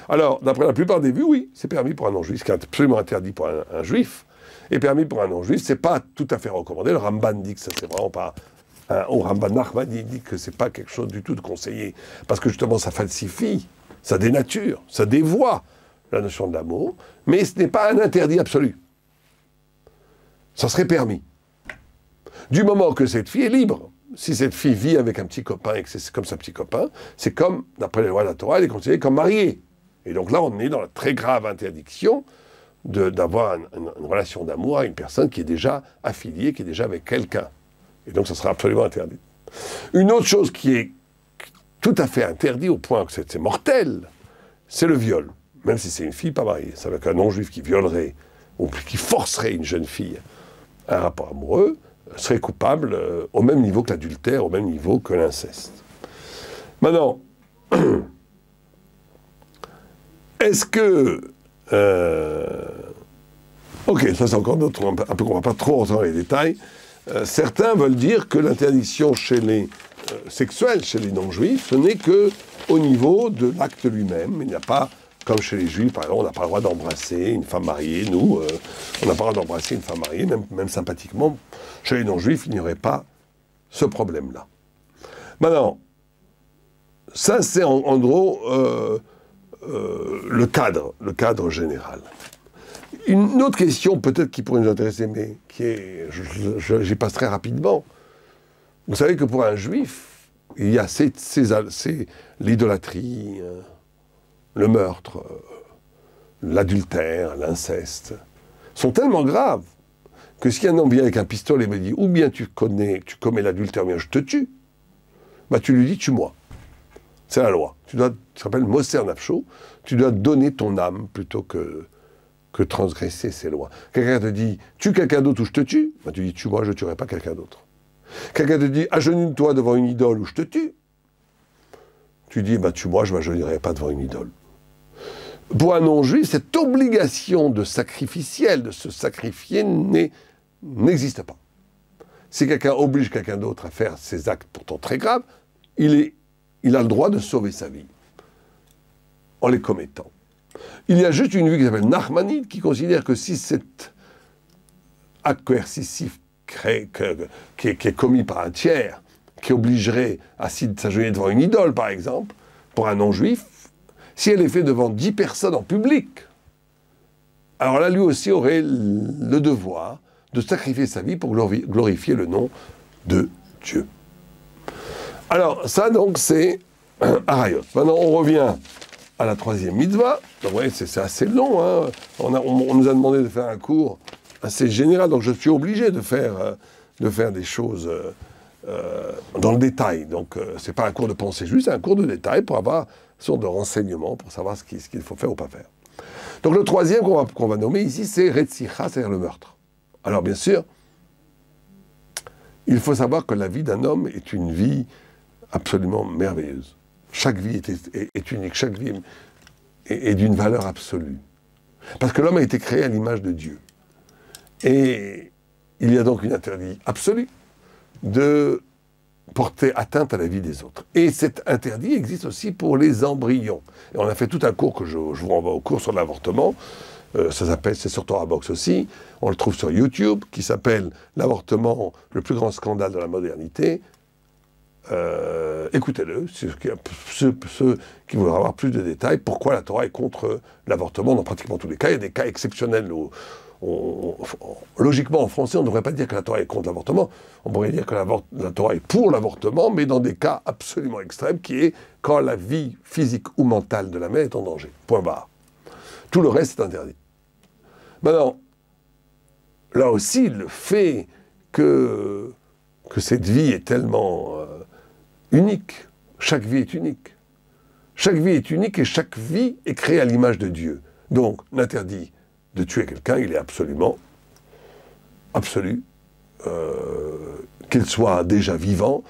Alors, d'après la plupart des vues, oui, c'est permis pour un non-juif, ce qui est absolument interdit pour un juif, est permis pour un non-juif, c'est pas tout à fait recommandé. Le Ramban dit que ça, c'est vraiment pas... Au Ramban Nachman, il dit que c'est pas quelque chose du tout de conseillé, parce que justement, ça falsifie, ça dénature, ça dévoie la notion de l'amour, mais ce n'est pas un interdit absolu. Ça serait permis. Du moment que cette fille est libre. Si cette fille vit avec un petit copain et que c'est comme sa petit copain, c'est comme, d'après les lois de la Torah, elle est considérée comme mariée. Et donc là, on est dans la très grave interdiction d'avoir une relation d'amour à une personne qui est déjà affiliée, qui est déjà avec quelqu'un. Et donc ça sera absolument interdit. Une autre chose qui est tout à fait interdite au point que c'est mortel, c'est le viol. Même si c'est une fille pas mariée. C'est avec un non-juif qui violerait ou qui forcerait une jeune fille à un rapport amoureux, serait coupable au même niveau que l'adultère, au même niveau que l'inceste. Maintenant, est-ce que... ok, ça c'est encore d'autres, un peu qu'on ne va pas trop rentrer dans les détails. Certains veulent dire que l'interdiction chez les sexuelle, chez les non-juifs, ce n'est qu'au niveau de l'acte lui-même. Il n'y a pas, comme chez les juifs, par exemple, on n'a pas le droit d'embrasser une femme mariée. Nous, on n'a pas le droit d'embrasser une femme mariée, même sympathiquement. Chez les non-juifs, il n'y aurait pas ce problème-là. Maintenant, ça c'est en gros le cadre général. Une autre question peut-être qui pourrait nous intéresser, mais qui est, j'y passe très rapidement. Vous savez que pour un juif, il y a l'idolâtrie, le meurtre, l'adultère, l'inceste, sont tellement graves que si un homme vient avec un pistolet et me dit ou bien tu commets l'adultère, ou bien je te tue, bah tu lui dis tue-moi. C'est la loi. Ça s'appelle Moser Nafsho, tu dois donner ton âme plutôt que transgresser ces lois. Quelqu'un te dit tue quelqu'un d'autre ou je te tue, bah tu dis tue-moi, je ne tuerai pas quelqu'un d'autre. Quelqu'un te dit agenouille-toi devant une idole ou je te tue, tu dis bah tue-moi, je ne m'agenouillerai pas devant une idole. Pour un non-juif, cette obligation de sacrificielle, de se sacrifier, n'existe pas. Si quelqu'un oblige quelqu'un d'autre à faire ces actes pourtant très graves, il a le droit de sauver sa vie en les commettant. Il y a juste une vue qui s'appelle Nachmanide qui considère que si cet acte coercitif qui est commis par un tiers, qui obligerait à s'agenouiller devant une idole, par exemple, pour un non-juif, si elle est faite devant 10 personnes en public, alors là, lui aussi aurait le devoir de sacrifier sa vie pour glorifier le nom de Dieu. Alors, ça, donc, c'est Arayot. Maintenant, on revient à la troisième mitzvah. Donc, ouais, c'est assez long. Hein. On nous a demandé de faire un cours assez général, donc je suis obligé de faire des choses dans le détail. Donc, c'est pas un cours de pensée juste, c'est un cours de détail pour avoir une sorte de renseignement, pour savoir ce qu'il faut faire ou pas faire. Donc, le troisième qu'on va nommer ici, c'est Retzicha, c'est-à-dire le meurtre. Alors, bien sûr, il faut savoir que la vie d'un homme est une vie absolument merveilleuse. Chaque vie est unique, chaque vie est d'une valeur absolue. Parce que l'homme a été créé à l'image de Dieu. Et il y a donc une interdit absolue de porter atteinte à la vie des autres. Et cet interdit existe aussi pour les embryons. Et on a fait tout un cours que je vous renvoie au cours sur l'avortement. C'est sur Torah Box aussi. On le trouve sur YouTube, qui s'appelle « L'avortement, le plus grand scandale de la modernité ». Écoutez-le, ceux qui voudraient avoir plus de détails, pourquoi la Torah est contre l'avortement dans pratiquement tous les cas. Il y a des cas exceptionnels où, logiquement, en français, on ne devrait pas dire que la Torah est contre l'avortement, on pourrait dire que la Torah est pour l'avortement, mais dans des cas absolument extrêmes, qui est quand la vie physique ou mentale de la mère est en danger. Point barre. Tout le reste est interdit. Maintenant, là aussi, le fait que cette vie est tellement unique, chaque vie est unique. Chaque vie est unique et chaque vie est créée à l'image de Dieu. Donc, l'interdit de tuer quelqu'un, il est absolument absolu, qu'il soit déjà vivant,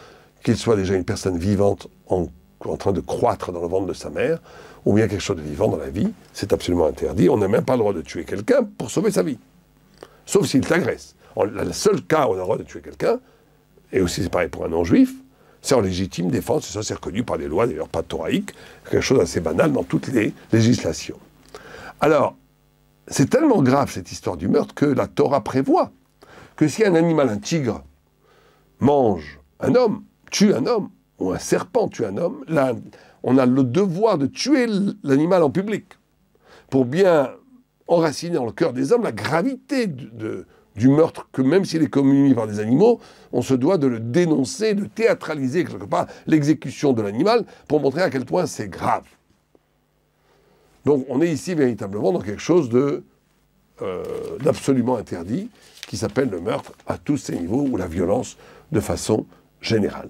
qu'il soit déjà une personne vivante en train de croître dans le ventre de sa mère, ou bien quelque chose de vivant dans la vie, c'est absolument interdit. On n'a même pas le droit de tuer quelqu'un pour sauver sa vie, sauf s'il t'agresse. Le seul cas où on a le droit de tuer quelqu'un, et aussi c'est pareil pour un non-juif, c'est en légitime défense, et ça c'est reconnu par les lois, d'ailleurs pas thoraïques, quelque chose d'assez banal dans toutes les législations. Alors, c'est tellement grave cette histoire du meurtre que la Torah prévoit que si un animal, un tigre, mange un homme, tue un homme, ou un serpent tue un homme, là, on a le devoir de tuer l'animal en public, pour bien enraciner dans le cœur des hommes la gravité du meurtre, que même s'il est commis par des animaux, on se doit de le dénoncer, de théâtraliser quelque part l'exécution de l'animal, pour montrer à quel point c'est grave. Donc on est ici véritablement dans quelque chose d'absolument interdit, qui s'appelle le meurtre à tous ces niveaux, ou la violence de façon générale.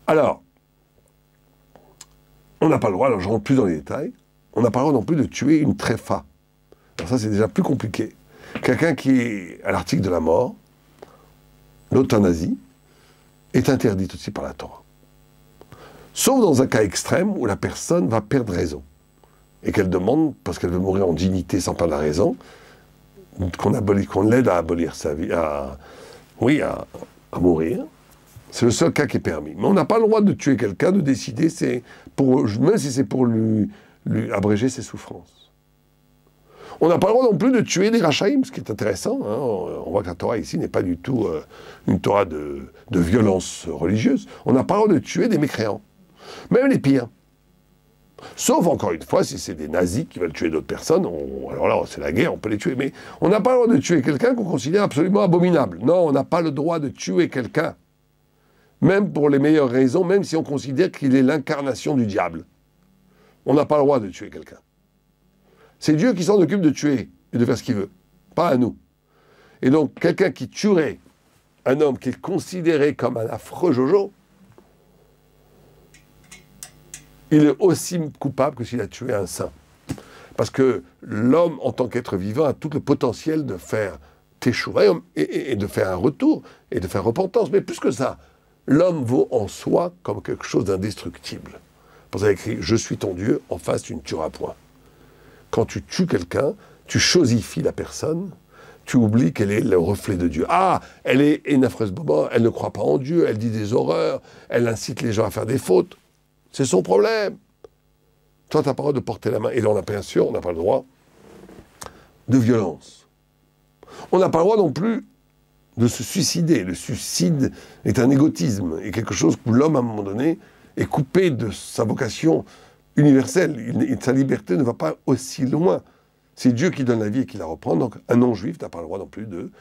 Alors, on n'a pas le droit, alors je rentre plus dans les détails, on n'a pas le droit non plus de tuer une tréfa. Alors ça c'est déjà plus compliqué. Quelqu'un qui est à l'article de la mort, l'euthanasie, est interdite aussi par la Torah. Sauf dans un cas extrême où la personne va perdre raison. Et qu'elle demande, parce qu'elle veut mourir en dignité sans perdre la raison, qu'on l'aide à abolir sa vie, à mourir. C'est le seul cas qui est permis. Mais on n'a pas le droit de tuer quelqu'un, de décider, même si c'est pour lui abréger ses souffrances. On n'a pas le droit non plus de tuer des rachaïm, ce qui est intéressant. Hein. On voit que la Torah ici n'est pas du tout une Torah de violence religieuse. On n'a pas le droit de tuer des mécréants, même les pires. Sauf, encore une fois, si c'est des nazis qui veulent tuer d'autres personnes, alors là, c'est la guerre, on peut les tuer. Mais on n'a pas le droit de tuer quelqu'un qu'on considère absolument abominable. Non, on n'a pas le droit de tuer quelqu'un, même pour les meilleures raisons, même si on considère qu'il est l'incarnation du diable. On n'a pas le droit de tuer quelqu'un. C'est Dieu qui s'en occupe de tuer et de faire ce qu'il veut, pas à nous. Et donc, quelqu'un qui tuerait un homme qui est considéré comme un affreux Jojo, il est aussi coupable que s'il a tué un saint. Parce que l'homme, en tant qu'être vivant, a tout le potentiel de faire teshuva et de faire un retour et de faire repentance. Mais plus que ça, l'homme vaut en soi comme quelque chose d'indestructible. Vous avez écrit « Je suis ton Dieu, en face tu ne tueras point ». Quand tu tues quelqu'un, tu chosifies la personne, tu oublies qu'elle est le reflet de Dieu. Ah, elle est une affreuse boba, elle ne croit pas en Dieu, elle dit des horreurs, elle incite les gens à faire des fautes. C'est son problème. Toi, tu n'as pas le droit de porter la main. Et là, bien sûr, on n'a pas le droit de violence. On n'a pas le droit non plus de se suicider. Le suicide est un égotisme et quelque chose où l'homme, à un moment donné, est coupé de sa vocation universelle. Sa liberté ne va pas aussi loin. C'est Dieu qui donne la vie et qui la reprend. Donc, un non-juif n'a pas le droit non plus de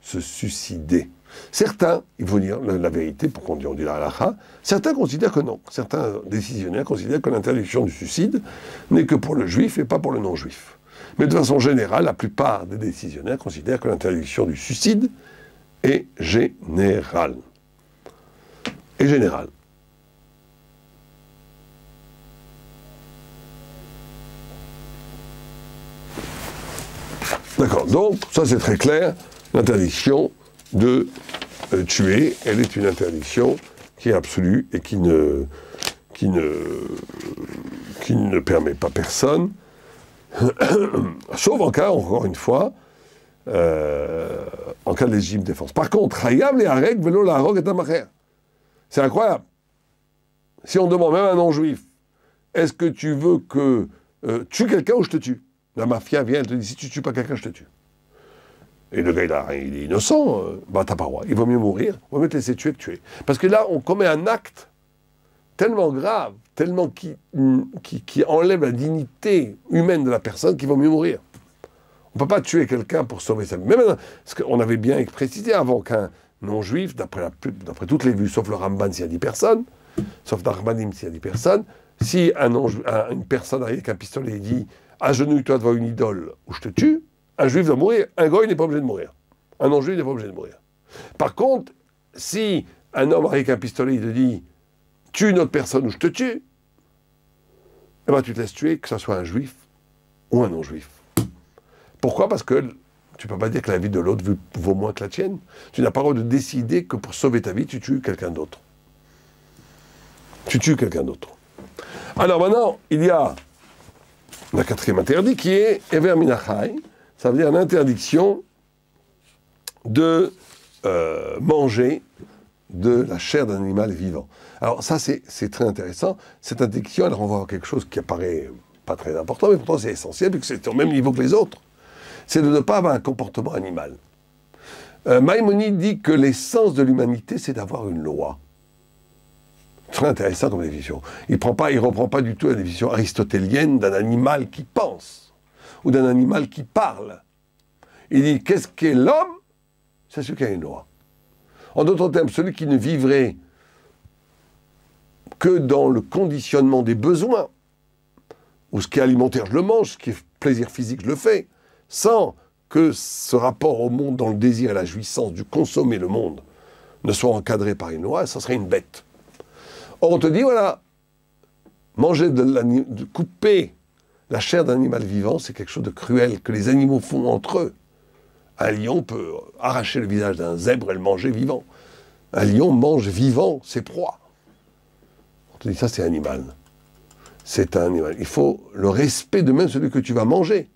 se suicider. Certains, il faut dire la vérité, pour qu'on dise la halakha, certains considèrent que non. Certains décisionnaires considèrent que l'interdiction du suicide n'est que pour le juif et pas pour le non-juif. Mais de façon générale, la plupart des décisionnaires considèrent que l'interdiction du suicide est générale. Et générale. D'accord, donc ça c'est très clair, l'interdiction de tuer, elle est une interdiction qui est absolue et qui ne permet pas personne, sauf en cas, encore une fois, en cas de légitime défense. Par contre, Hayab le hareg velo la harog et amacher. C'est incroyable. Si on demande même à un non-juif, est-ce que tu veux que tue quelqu'un ou je te tue? La mafia vient, elle te dit, si tu tues pas quelqu'un, je te tue. Et le gars, il est innocent, bah t'as pas le droit. Il vaut mieux mourir, il vaut mieux te laisser tuer que tuer. Parce que là, on commet un acte tellement grave, tellement qui enlève la dignité humaine de la personne qu'il vaut mieux mourir. On ne peut pas tuer quelqu'un pour sauver sa vie. Mais maintenant, parce qu'on avait bien précisé avant qu'un non-juif, d'après toutes les vues, sauf le Ramban s'il y a 10 personnes, sauf dans le Rambanim s'il y a 10 personnes, si une personne arrive avec un pistolet et dit « agenouille-toi devant une idole ou je te tue », un juif doit mourir, un goy n'est pas obligé de mourir. Un non-juif n'est pas obligé de mourir. Par contre, si un homme arrive avec un pistolet et te dit « tue une autre personne ou je te tue », eh ben, tu te laisses tuer, que ce soit un juif ou un non-juif. Pourquoi? Parce que tu ne peux pas dire que la vie de l'autre vaut moins que la tienne. Tu n'as pas le droit de décider que pour sauver ta vie, tu tues quelqu'un d'autre. Tu tues quelqu'un d'autre. Alors maintenant, il y a le 4e interdit qui est Ever Minachai. Ça veut dire l'interdiction de manger de la chair d'un animal vivant. Alors ça, c'est très intéressant. Cette interdiction, elle renvoie à quelque chose qui apparaît pas très important, mais pourtant c'est essentiel, puisque c'est au même niveau que les autres. C'est de ne pas avoir un comportement animal. Maïmonide dit que l'essence de l'humanité, c'est d'avoir une loi. Très intéressant comme définition. Il ne reprend pas du tout la définition aristotélienne d'un animal qui pense, ou d'un animal qui parle. Il dit, qu'est-ce qu'est l'homme? C'est celui qui a une loi. En d'autres termes, celui qui ne vivrait que dans le conditionnement des besoins, ou ce qui est alimentaire, je le mange, ce qui est plaisir physique, je le fais, sans que ce rapport au monde, dans le désir et la jouissance du consommer le monde, ne soit encadré par une loi, ça serait une bête. Or, on te dit, voilà, couper la chair d'un animal vivant, c'est quelque chose de cruel, que les animaux font entre eux. Un lion peut arracher le visage d'un zèbre et le manger vivant. Un lion mange vivant ses proies. On te dit, ça c'est animal. C'est un animal. Il faut le respect de même celui que tu vas manger.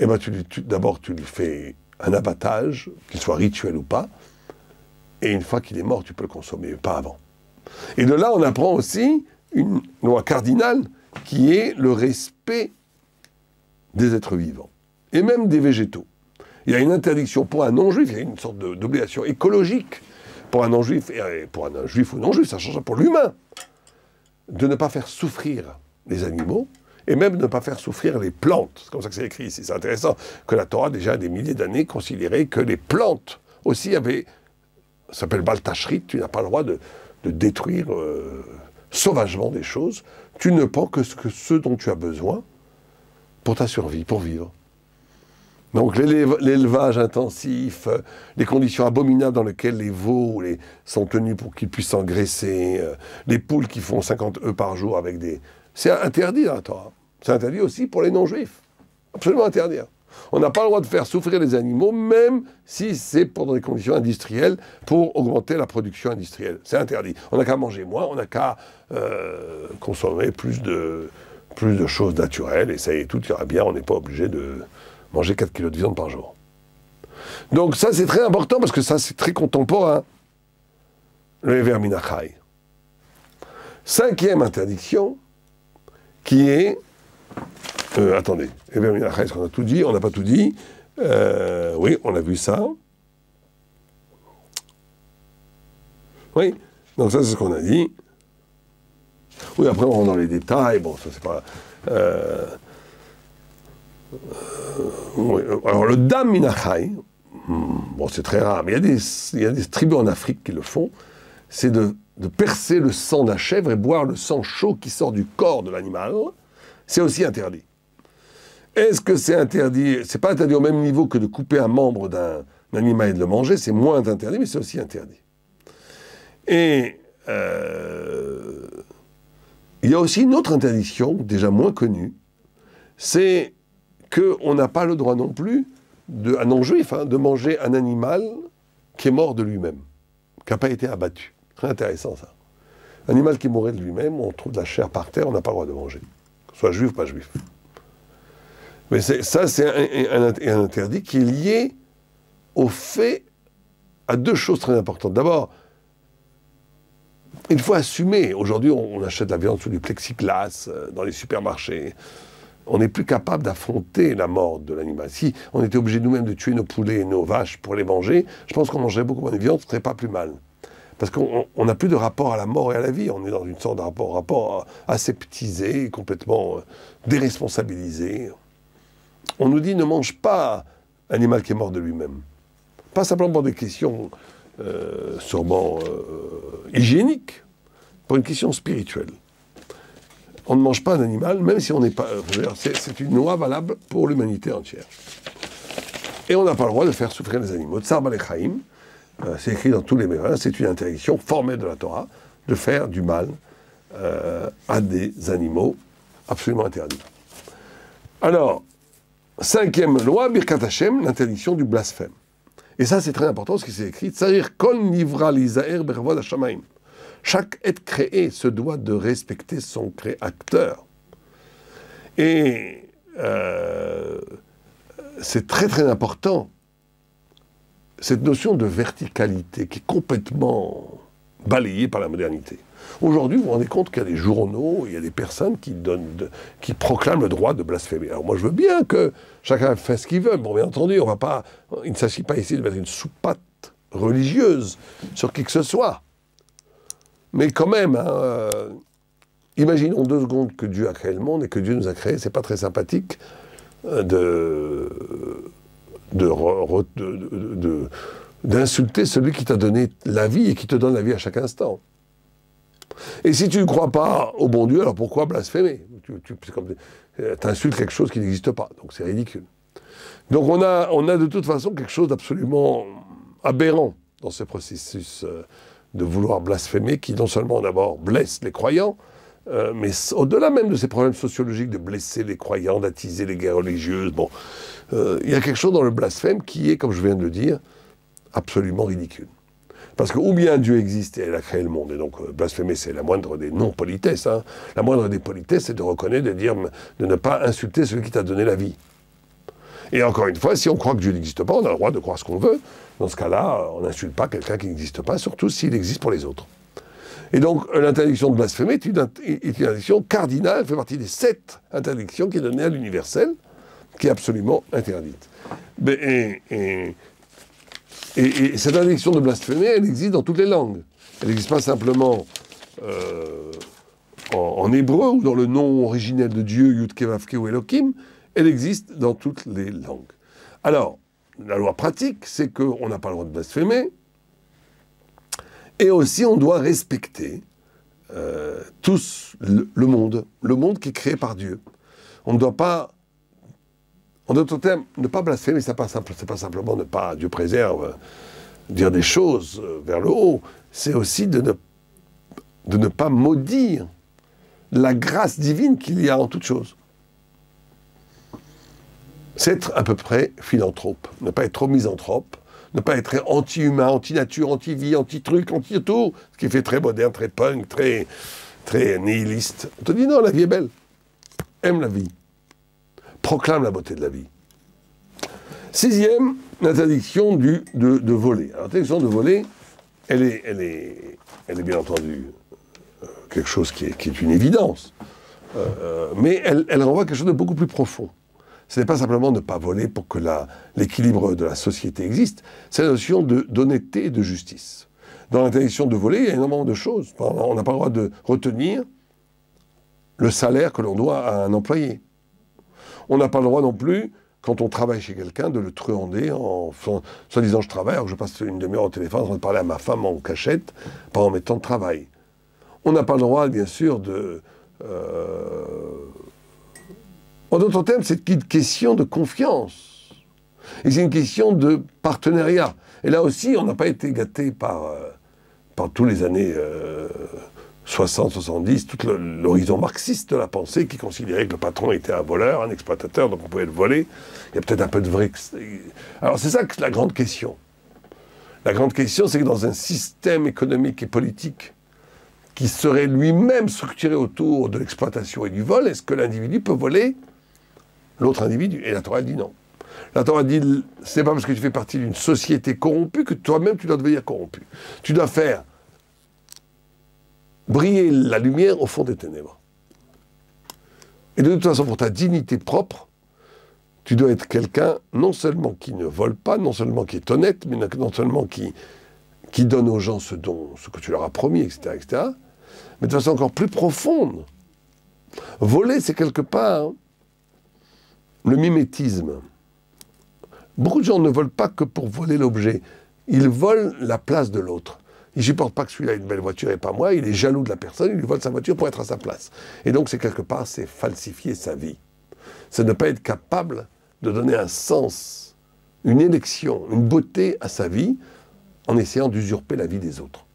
Eh bien, d'abord, tu lui fais un abattage, qu'il soit rituel ou pas, et une fois qu'il est mort, tu peux le consommer, mais pas avant. Et de là, on apprend aussi une loi cardinale qui est le respect des êtres vivants, et même des végétaux. Il y a une interdiction pour un non-juif, il y a une sorte d'obligation écologique pour un non-juif, et pour un juif ou non-juif, ça change pour l'humain, de ne pas faire souffrir les animaux, et même de ne pas faire souffrir les plantes. C'est comme ça que c'est écrit ici. C'est intéressant que la Torah, déjà des milliers d'années, considérait que les plantes aussi avaient, ça s'appelle Baltachrit, tu n'as pas le droit de détruire sauvagement des choses. Tu ne prends que ce dont tu as besoin pour ta survie, pour vivre. Donc l'élevage intensif, les conditions abominables dans lesquelles les veaux sont tenus pour qu'ils puissent s'engraisser, les poules qui font 50 œufs par jour avec des... C'est interdit dans la Torah. C'est interdit aussi pour les non-juifs. Absolument interdit. On n'a pas le droit de faire souffrir les animaux, même si c'est pour des conditions industrielles, pour augmenter la production industrielle. C'est interdit. On n'a qu'à manger moins, on n'a qu'à consommer plus de choses naturelles, et ça y est, tout ira bien, on n'est pas obligé de manger 4 kilos de viande par jour. Donc ça, c'est très important, parce que ça, c'est très contemporain. Le Ever Minachai. 5e interdiction, qui est... attendez, Ever Minachai, est-ce qu'on a tout dit? On n'a pas tout dit. Oui, on a vu ça. Oui, donc ça, c'est ce qu'on a dit. Oui, après, on rentre dans les détails. Bon, ça, c'est pas... oui. Alors, le Dam Minachai, bon, c'est très rare, mais il y a des tribus en Afrique qui le font, c'est de percer le sang de la chèvre et boire le sang chaud qui sort du corps de l'animal. C'est aussi interdit. Est-ce que c'est interdit? C'est pas interdit au même niveau que de couper un membre d'un animal et de le manger, c'est moins interdit, mais c'est aussi interdit. Et il y a aussi une autre interdiction, déjà moins connue, c'est qu'on n'a pas le droit non plus, un non-juif, de manger un animal qui est mort de lui-même, qui n'a pas été abattu. Très intéressant ça. Un animal qui mourrait de lui-même, on trouve de la chair par terre, on n'a pas le droit de manger. Soit juif ou pas juif. Mais ça, c'est un interdit qui est lié au fait, à deux choses très importantes. D'abord, il faut assumer. Aujourd'hui, on achète de la viande sous du plexiglas dans les supermarchés. On n'est plus capable d'affronter la mort de l'animal. Si on était obligé nous-mêmes de tuer nos poulets et nos vaches pour les manger, je pense qu'on mangerait beaucoup moins de viande, ce ne serait pas plus mal. Parce qu'on n'a plus de rapport à la mort et à la vie. On est dans une sorte de rapport aseptisé, complètement déresponsabilisé. On nous dit ne mange pas un animal qui est mort de lui-même. Pas simplement pour des questions sûrement hygiéniques, pour une question spirituelle. On ne mange pas un animal, même si on n'est pas... c'est une loi valable pour l'humanité entière. Et on n'a pas le droit de faire souffrir les animaux. Tsar Balei-Chaim, c'est écrit dans tous les mémoires, c'est une interdiction formelle de la Torah de faire du mal à des animaux, absolument interdit. Alors, 5e loi, Birkat Hashem, l'interdiction du blasphème. Et ça, c'est très important, ce qui s'est écrit, Tsarir kol nivra lizaer bervod hashamayim. Chaque être créé se doit de respecter son créateur. Et c'est très très important, cette notion de verticalité qui est complètement balayée par la modernité. Aujourd'hui, vous vous rendez compte qu'il y a des journaux, il y a des personnes qui proclament le droit de blasphémer. Alors moi, je veux bien que chacun fasse ce qu'il veut. Bon, bien entendu, il ne s'agit pas ici de mettre une soupape religieuse sur qui que ce soit. Mais quand même, imaginons 2 secondes que Dieu a créé le monde et que Dieu nous a créé. C'est pas très sympathique d'insulter celui qui t'a donné la vie et qui te donne la vie à chaque instant. Et si tu ne crois pas au bon Dieu, alors pourquoi blasphémer? Tu insultes quelque chose qui n'existe pas, donc c'est ridicule. Donc on a de toute façon quelque chose d'absolument aberrant dans ce processus de vouloir blasphémer, qui non seulement d'abord blesse les croyants, mais au-delà même de ces problèmes sociologiques de blesser les croyants, d'attiser les guerres religieuses, il y a quelque chose dans le blasphème qui est, comme je viens de le dire, absolument ridicule. Parce que ou bien Dieu existe et il a créé le monde, et donc blasphémer c'est la moindre des non-politesses. Hein. La moindre des politesses c'est de reconnaître, de ne pas insulter celui qui t'a donné la vie. Et encore une fois, si on croit que Dieu n'existe pas, on a le droit de croire ce qu'on veut. Dans ce cas-là, on n'insulte pas quelqu'un qui n'existe pas, surtout s'il existe pour les autres. Et donc l'interdiction de blasphémer est une interdiction cardinale, elle fait partie des 7 interdictions qui est donnée à l'universel, qui est absolument interdite. Et cette interdiction de blasphémer, elle existe dans toutes les langues. Elle n'existe pas simplement en hébreu ou dans le nom originel de Dieu, Yud-Ke Vav-Ke ou Elohim, elle existe dans toutes les langues. Alors, la loi pratique, c'est qu'on n'a pas le droit de blasphémer, et aussi on doit respecter tous le monde qui est créé par Dieu. On ne doit pas... En d'autres termes, ne pas blasphémer, c'est pas simplement ne pas, Dieu préserve, dire des choses vers le haut, c'est aussi de ne pas maudire la grâce divine qu'il y a en toute chose. C'est être à peu près philanthrope, ne pas être trop misanthrope, ne pas être anti-humain, anti-nature, anti-vie, anti-truc, anti-tout, ce qui fait très moderne, très punk, très nihiliste. On te dit non, la vie est belle, aime la vie. Proclame la beauté de la vie. 6e, l'interdiction de voler. Alors, l'interdiction de voler, elle est bien entendu quelque chose qui est une évidence. Mais elle renvoie à quelque chose de beaucoup plus profond. Ce n'est pas simplement ne pas voler pour que l'équilibre de la société existe, c'est la notion d'honnêteté et de justice. Dans l'interdiction de voler, il y a énormément de choses. On n'a pas le droit de retenir le salaire que l'on doit à un employé. On n'a pas le droit non plus, quand on travaille chez quelqu'un, de le truander en soi-disant je travaille, alors que je passe une demi-heure au téléphone en train de parler à ma femme en cachette, pas en mettant de travail. On n'a pas le droit, bien sûr, de... En d'autres termes, c'est une question de confiance. Et c'est une question de partenariat. Et là aussi, on n'a pas été gâté par tous les années 60, 70, tout l'horizon marxiste de la pensée qui considérait que le patron était un voleur, un exploitateur, donc on pouvait le voler. Il y a peut-être un peu de vrai... Alors c'est ça que la grande question. La grande question, c'est que dans un système économique et politique qui serait lui-même structuré autour de l'exploitation et du vol, est-ce que l'individu peut voler l'autre individu? Et la Torah dit non. La Torah dit, c'est pas parce que tu fais partie d'une société corrompue que toi-même tu dois devenir corrompu. Tu dois faire briller la lumière au fond des ténèbres. Et de toute façon, pour ta dignité propre, tu dois être quelqu'un non seulement qui ne vole pas, non seulement qui est honnête, mais non seulement qui donne aux gens ce que tu leur as promis, etc., etc., mais de façon encore plus profonde. Voler, c'est quelque part le mimétisme. Beaucoup de gens ne volent pas que pour voler l'objet. Ils volent la place de l'autre. Il ne supporte pas que celui-là ait une belle voiture et pas moi. Il est jaloux de la personne, il lui vole sa voiture pour être à sa place. Et donc, c'est quelque part, c'est falsifier sa vie. C'est ne pas être capable de donner un sens, une élection, une beauté à sa vie en essayant d'usurper la vie des autres.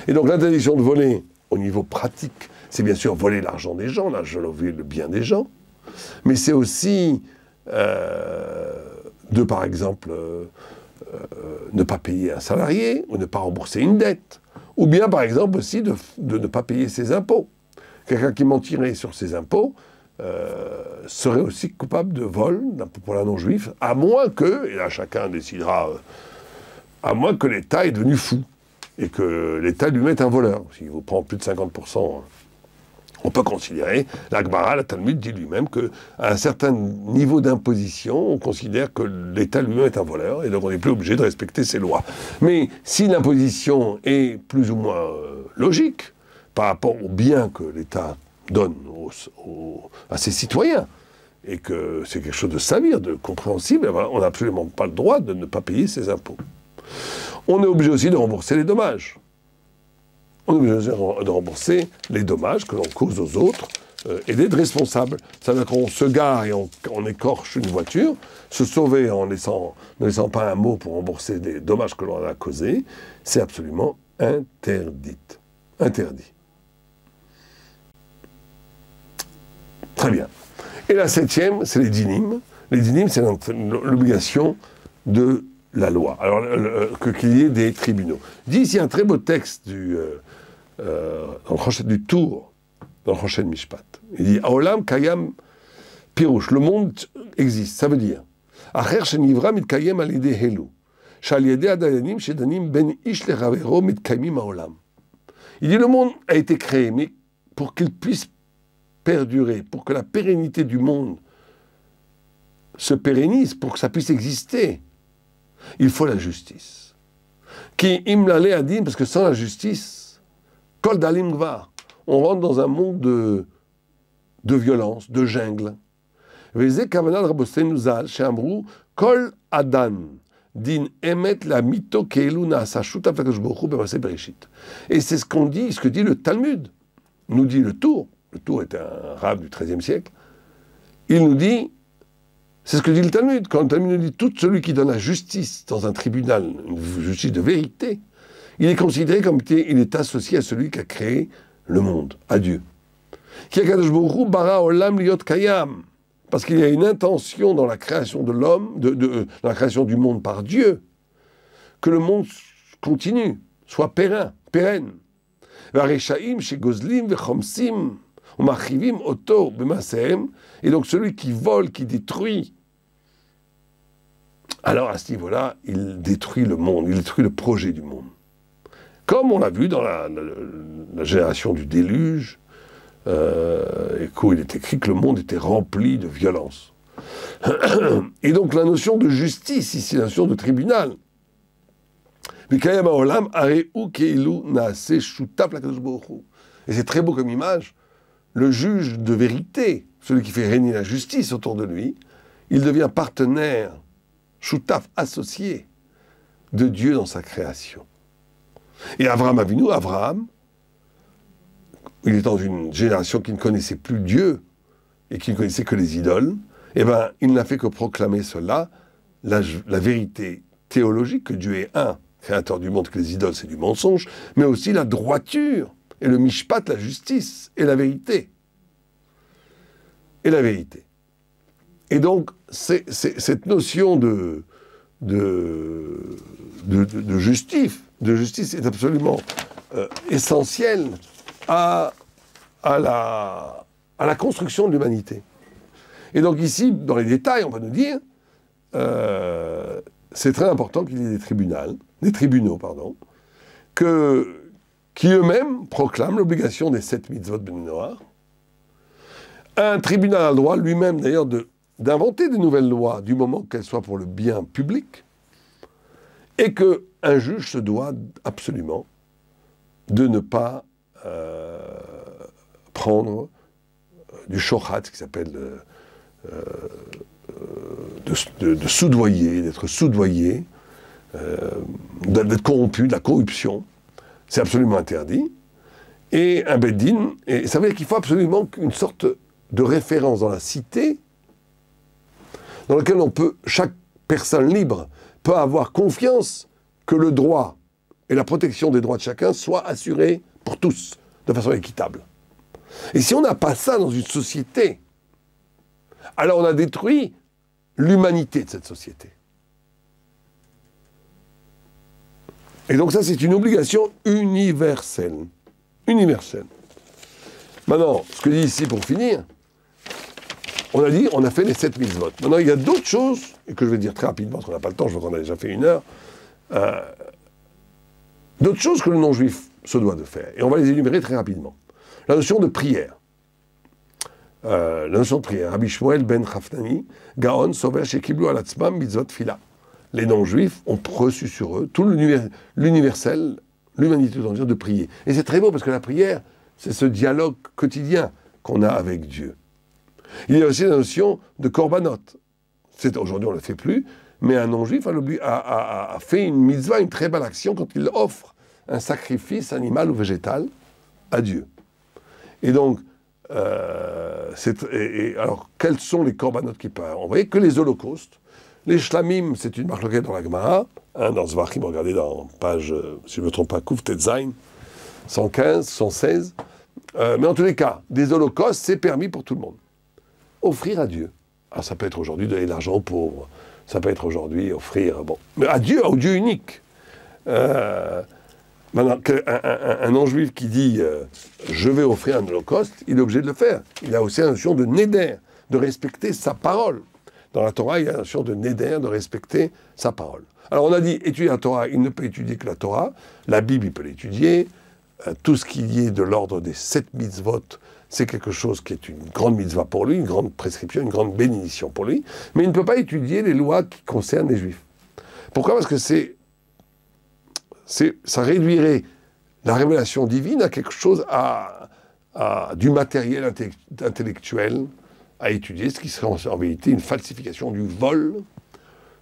Et donc, l'interdiction de voler, au niveau pratique, c'est bien sûr voler l'argent des gens, là, je voler le bien des gens, mais c'est aussi de, par exemple, ne pas payer un salarié, ou ne pas rembourser une dette, ou bien, par exemple, aussi de ne pas payer ses impôts. Quelqu'un qui mentirait sur ses impôts serait aussi coupable de vol pour un non-juif, à moins que, et là chacun décidera, à moins que l'État est devenu fou, et que l'État lui mette un voleur. S'il vous prend plus de 50%, on peut considérer, la Gemara, la Talmud dit lui-même qu'à un certain niveau d'imposition, on considère que l'État lui-même est un voleur, et donc on n'est plus obligé de respecter ses lois. Mais si l'imposition est plus ou moins logique, par rapport au bien que l'État donne à ses citoyens, et que c'est quelque chose de savir, de compréhensible, on n'a absolument pas le droit de ne pas payer ses impôts. On est obligé aussi de rembourser les dommages. On est obligé de rembourser les dommages que l'on cause aux autres et d'être responsable. Ça veut dire qu'on se gare et on écorche une voiture, se sauver en ne laissant pas un mot pour rembourser des dommages que l'on a causés, c'est absolument interdit. Interdit. Très bien. Et la septième, c'est les dynimes. Les dynimes, c'est l'obligation de la loi. Alors, qu'il y ait des tribunaux. Dit ici un très beau texte dans du Tour, dans le Choshen Mishpat. Il dit Aolam Kayam Pirouche, le monde existe. Ça veut dire Acher Shenivra Mitkayem Alide Helu, Shal Yede Adayanim Shedanim Ben Ish Lechavero Mitkayim Aolam. Il dit le monde a été créé, mais pour qu'il puisse perdurer, pour que la pérennité du monde se pérennise, pour que ça puisse exister, il faut la justice. Qui imlale adin, parce que sans la justice, kol dalim gvar, on rentre dans un monde de violence, de jungle. Veze kavanad rabosenu zal, she'amru, kol adan, din emet la mito keelu naasa shutaf lakadosh baruch hu b'maaseh bereshit. Et c'est ce que dit le Talmud, nous dit le Tour. Le Tour était un rabbin du XIIIe siècle. Il nous dit, c'est ce que dit le Talmud, quand le Talmud nous dit tout celui qui donne la justice dans un tribunal, une justice de vérité, il est considéré comme il est associé à celui qui a créé le monde, à Dieu. Parce qu'il y a une intention dans la création de l'homme, dans la création du monde par Dieu, que le monde continue, soit pérenne. Et donc celui qui vole, qui détruit, alors à ce niveau-là, il détruit le monde, il détruit le projet du monde. Comme on l'a vu dans la génération du déluge, et où il est écrit que le monde était rempli de violence. Et donc la notion de justice, ici, la notion de tribunal, et c'est très beau comme image, le juge de vérité, celui qui fait régner la justice autour de lui, il devient partenaire, choutaf, associé de Dieu dans sa création. Et Abraham Avinu, il est dans une génération qui ne connaissait plus Dieu et qui ne connaissait que les idoles, eh bien, il n'a fait que proclamer cela, la vérité théologique, que Dieu est un, créateur du monde, que les idoles c'est du mensonge, mais aussi la droiture, et le mishpat, la justice, et la vérité. Et la vérité. Et donc, cette notion de justice est absolument essentielle à la construction de l'humanité. Et donc ici, dans les détails, on va nous dire, c'est très important qu'il y ait des tribunaux, qui eux-mêmes proclament l'obligation des 7 mitzvot Bnei Noach. Un tribunal a le droit lui-même d'ailleurs d'inventer des nouvelles lois du moment qu'elles soient pour le bien public, et qu'un juge se doit absolument de ne pas prendre du shochat, ce qui s'appelle de soudoyer, d'être soudoyé, d'être corrompu, de la corruption. C'est absolument interdit. Et un beddin, et ça veut dire qu'il faut absolument une sorte de référence dans la cité dans laquelle chaque personne libre peut avoir confiance que le droit et la protection des droits de chacun soient assurés pour tous, de façon équitable. Et si on n'a pas ça dans une société, alors on a détruit l'humanité de cette société. Et donc ça, c'est une obligation universelle. Universelle. Maintenant, ce que je dis ici pour finir, on a dit, on a fait les 7 mitzvot. Maintenant, il y a d'autres choses, et que je vais dire très rapidement, parce qu'on n'a pas le temps, je vois qu'on a déjà fait 1 heure, d'autres choses que le non-juif se doit de faire. Et on va les énumérer très rapidement. La notion de prière. La notion de prière. Rabbi Shmuel ben Chafnani, Gaon, Sover, Shekiblu, Alatzmam, Mitzvot, Fila. Les non-juifs ont reçu sur eux tout l'universel, l'humanité tout entière de prier. Et c'est très beau parce que la prière, c'est ce dialogue quotidien qu'on a avec Dieu. Il y a aussi la notion de korbanot. Aujourd'hui, on ne le fait plus, mais un non-juif a fait une mitzvah, une très belle action quand il offre un sacrifice animal ou végétal à Dieu. Et donc, alors, quels sont les korbanot qui peuvent? On voyait que les holocaustes. Les shlamim, c'est une marque dans la Gemara, dans Zvachim, regardez dans page, si je ne me trompe pas, Kouf Tetzain, 115, 116. Mais en tous les cas, des holocaustes, c'est permis pour tout le monde. Offrir à Dieu. Alors ça peut être aujourd'hui donner de l'argent aux pauvres, ça peut être aujourd'hui offrir, mais à Dieu, au Dieu unique. Maintenant, un non-juif qui dit je vais offrir un holocauste, il est obligé de le faire. Il a aussi la notion de neder, de respecter sa parole. Dans la Torah, il y a la notion de neder, de respecter sa parole. Alors on a dit, étudier la Torah, il ne peut étudier que la Torah. La Bible, il peut l'étudier. Tout ce qui est de l'ordre des 7 mitzvot, c'est quelque chose qui est une grande mitzvah pour lui, une grande prescription, une grande bénédiction pour lui. Mais il ne peut pas étudier les lois qui concernent les Juifs. Pourquoi? Parce que ça réduirait la révélation divine à quelque chose, à du matériel intellectuel à étudier, ce qui serait en vérité une falsification du vol.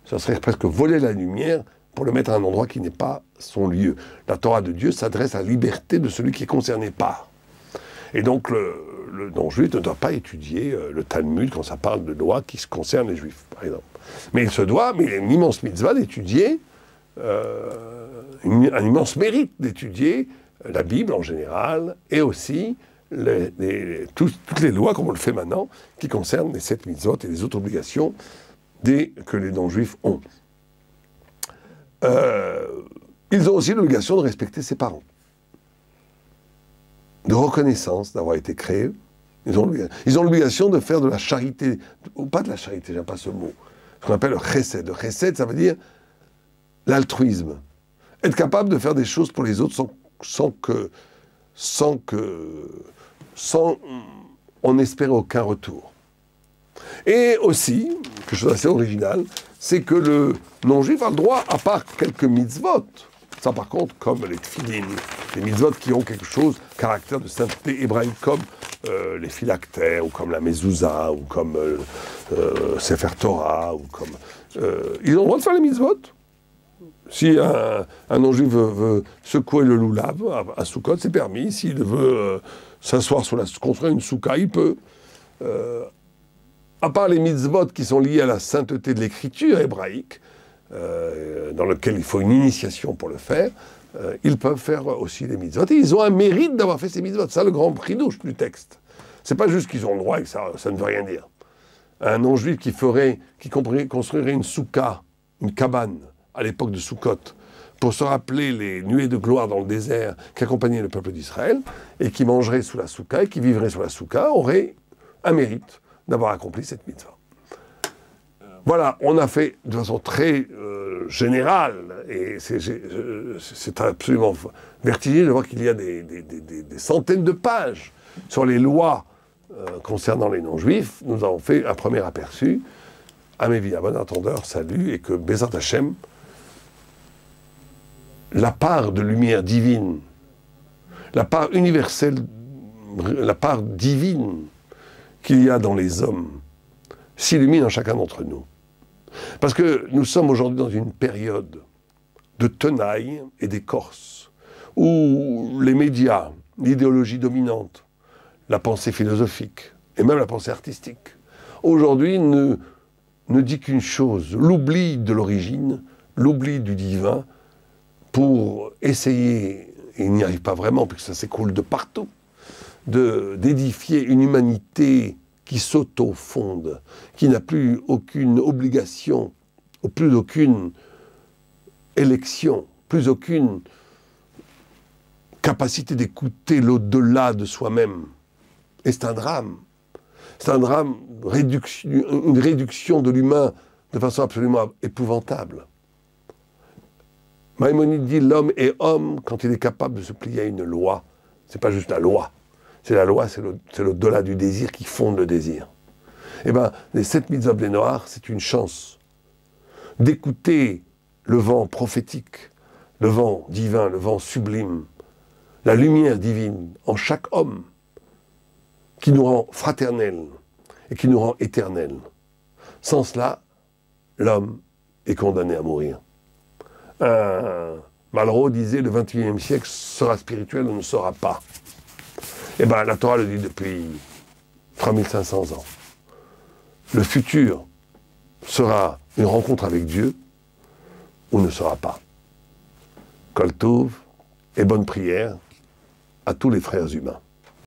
Ça serait presque voler la lumière pour le mettre à un endroit qui n'est pas son lieu. La Torah de Dieu s'adresse à la liberté de celui qui est concerné par. Et donc le non-juif ne doit pas étudier le Talmud quand ça parle de lois qui concernent les Juifs, par exemple. Mais il se doit, mais il y a une immense mitzvah d'étudier, un immense mérite d'étudier la Bible en général, et aussi toutes les lois, comme on le fait maintenant, qui concernent les 7 mitzvot et les autres obligations que les non-juifs ont. Ils ont aussi l'obligation de respecter ses parents, de reconnaissance d'avoir été créés. Ils ont l'obligation de faire de la charité, ou pas de la charité, j'aime pas ce mot, ce qu'on appelle le chesed. Le chesed, ça veut dire l'altruisme. Être capable de faire des choses pour les autres sans en espérer aucun retour. Et aussi, quelque chose d'assez original, c'est que le non-juif a le droit, à part quelques mitzvot, ça par contre, comme les tfilin, les mitzvot qui ont quelque chose, caractère de sainteté hébraïque, comme les phylactères, ou comme la mezouza, ou comme Sefer Torah, ou comme... ils ont le droit de faire les mitzvot. Si un non-juif veut secouer le loulav à Sukkot, c'est permis. S'il veut s'asseoir construire une soukha, il peut. À part les mitzvot qui sont liés à la sainteté de l'écriture hébraïque, dans lequel il faut une initiation pour le faire, ils peuvent faire aussi les mitzvot. Et ils ont un mérite d'avoir fait ces mitzvot. Ça, le grand chidouche du texte. C'est pas juste qu'ils ont le droit et que ça ne veut rien dire. Un non-juif qui construirait une soukha, une cabane, à l'époque de Sukkot, pour se rappeler les nuées de gloire dans le désert qui accompagnaient le peuple d'Israël, et qui mangerait sous la soukha, et qui vivrait sous la soukha, aurait un mérite d'avoir accompli cette mitzvah. Voilà, on a fait de façon très générale, et c'est absolument vertigineux de voir qu'il y a des centaines de pages sur les lois concernant les non-juifs. Nous avons fait un premier aperçu. Amévi, à bon entendeur, salut, et que Bézat Hachem, la part de lumière divine, la part universelle, la part divine qu'il y a dans les hommes, s'illumine en chacun d'entre nous. Parce que nous sommes aujourd'hui dans une période de tenaille et d'écorce, où les médias, l'idéologie dominante, la pensée philosophique, et même la pensée artistique, aujourd'hui ne dit qu'une chose, l'oubli de l'origine, l'oubli du divin, pour essayer, et il n'y arrive pas vraiment, puisque ça s'écroule de partout, d'édifier une humanité qui s'auto-fonde, qui n'a plus aucune obligation, ou plus aucune élection, plus aucune capacité d'écouter l'au-delà de soi-même. Et c'est un drame. C'est un drame, une réduction de l'humain de façon absolument épouvantable. Maïmonide dit l'homme est homme quand il est capable de se plier à une loi. C'est pas juste la loi. C'est la loi, c'est l'au-delà du désir qui fonde le désir. Eh bien, les 7 mitzvot des Noirs, c'est une chance d'écouter le vent prophétique, le vent divin, le vent sublime, la lumière divine en chaque homme, qui nous rend fraternels et qui nous rend éternels. Sans cela, l'homme est condamné à mourir. Malraux disait le 21e siècle sera spirituel ou ne sera pas. Eh bien, la Torah le dit depuis 3500 ans. Le futur sera une rencontre avec Dieu ou ne sera pas. Kol Tov et bonne prière à tous les frères humains.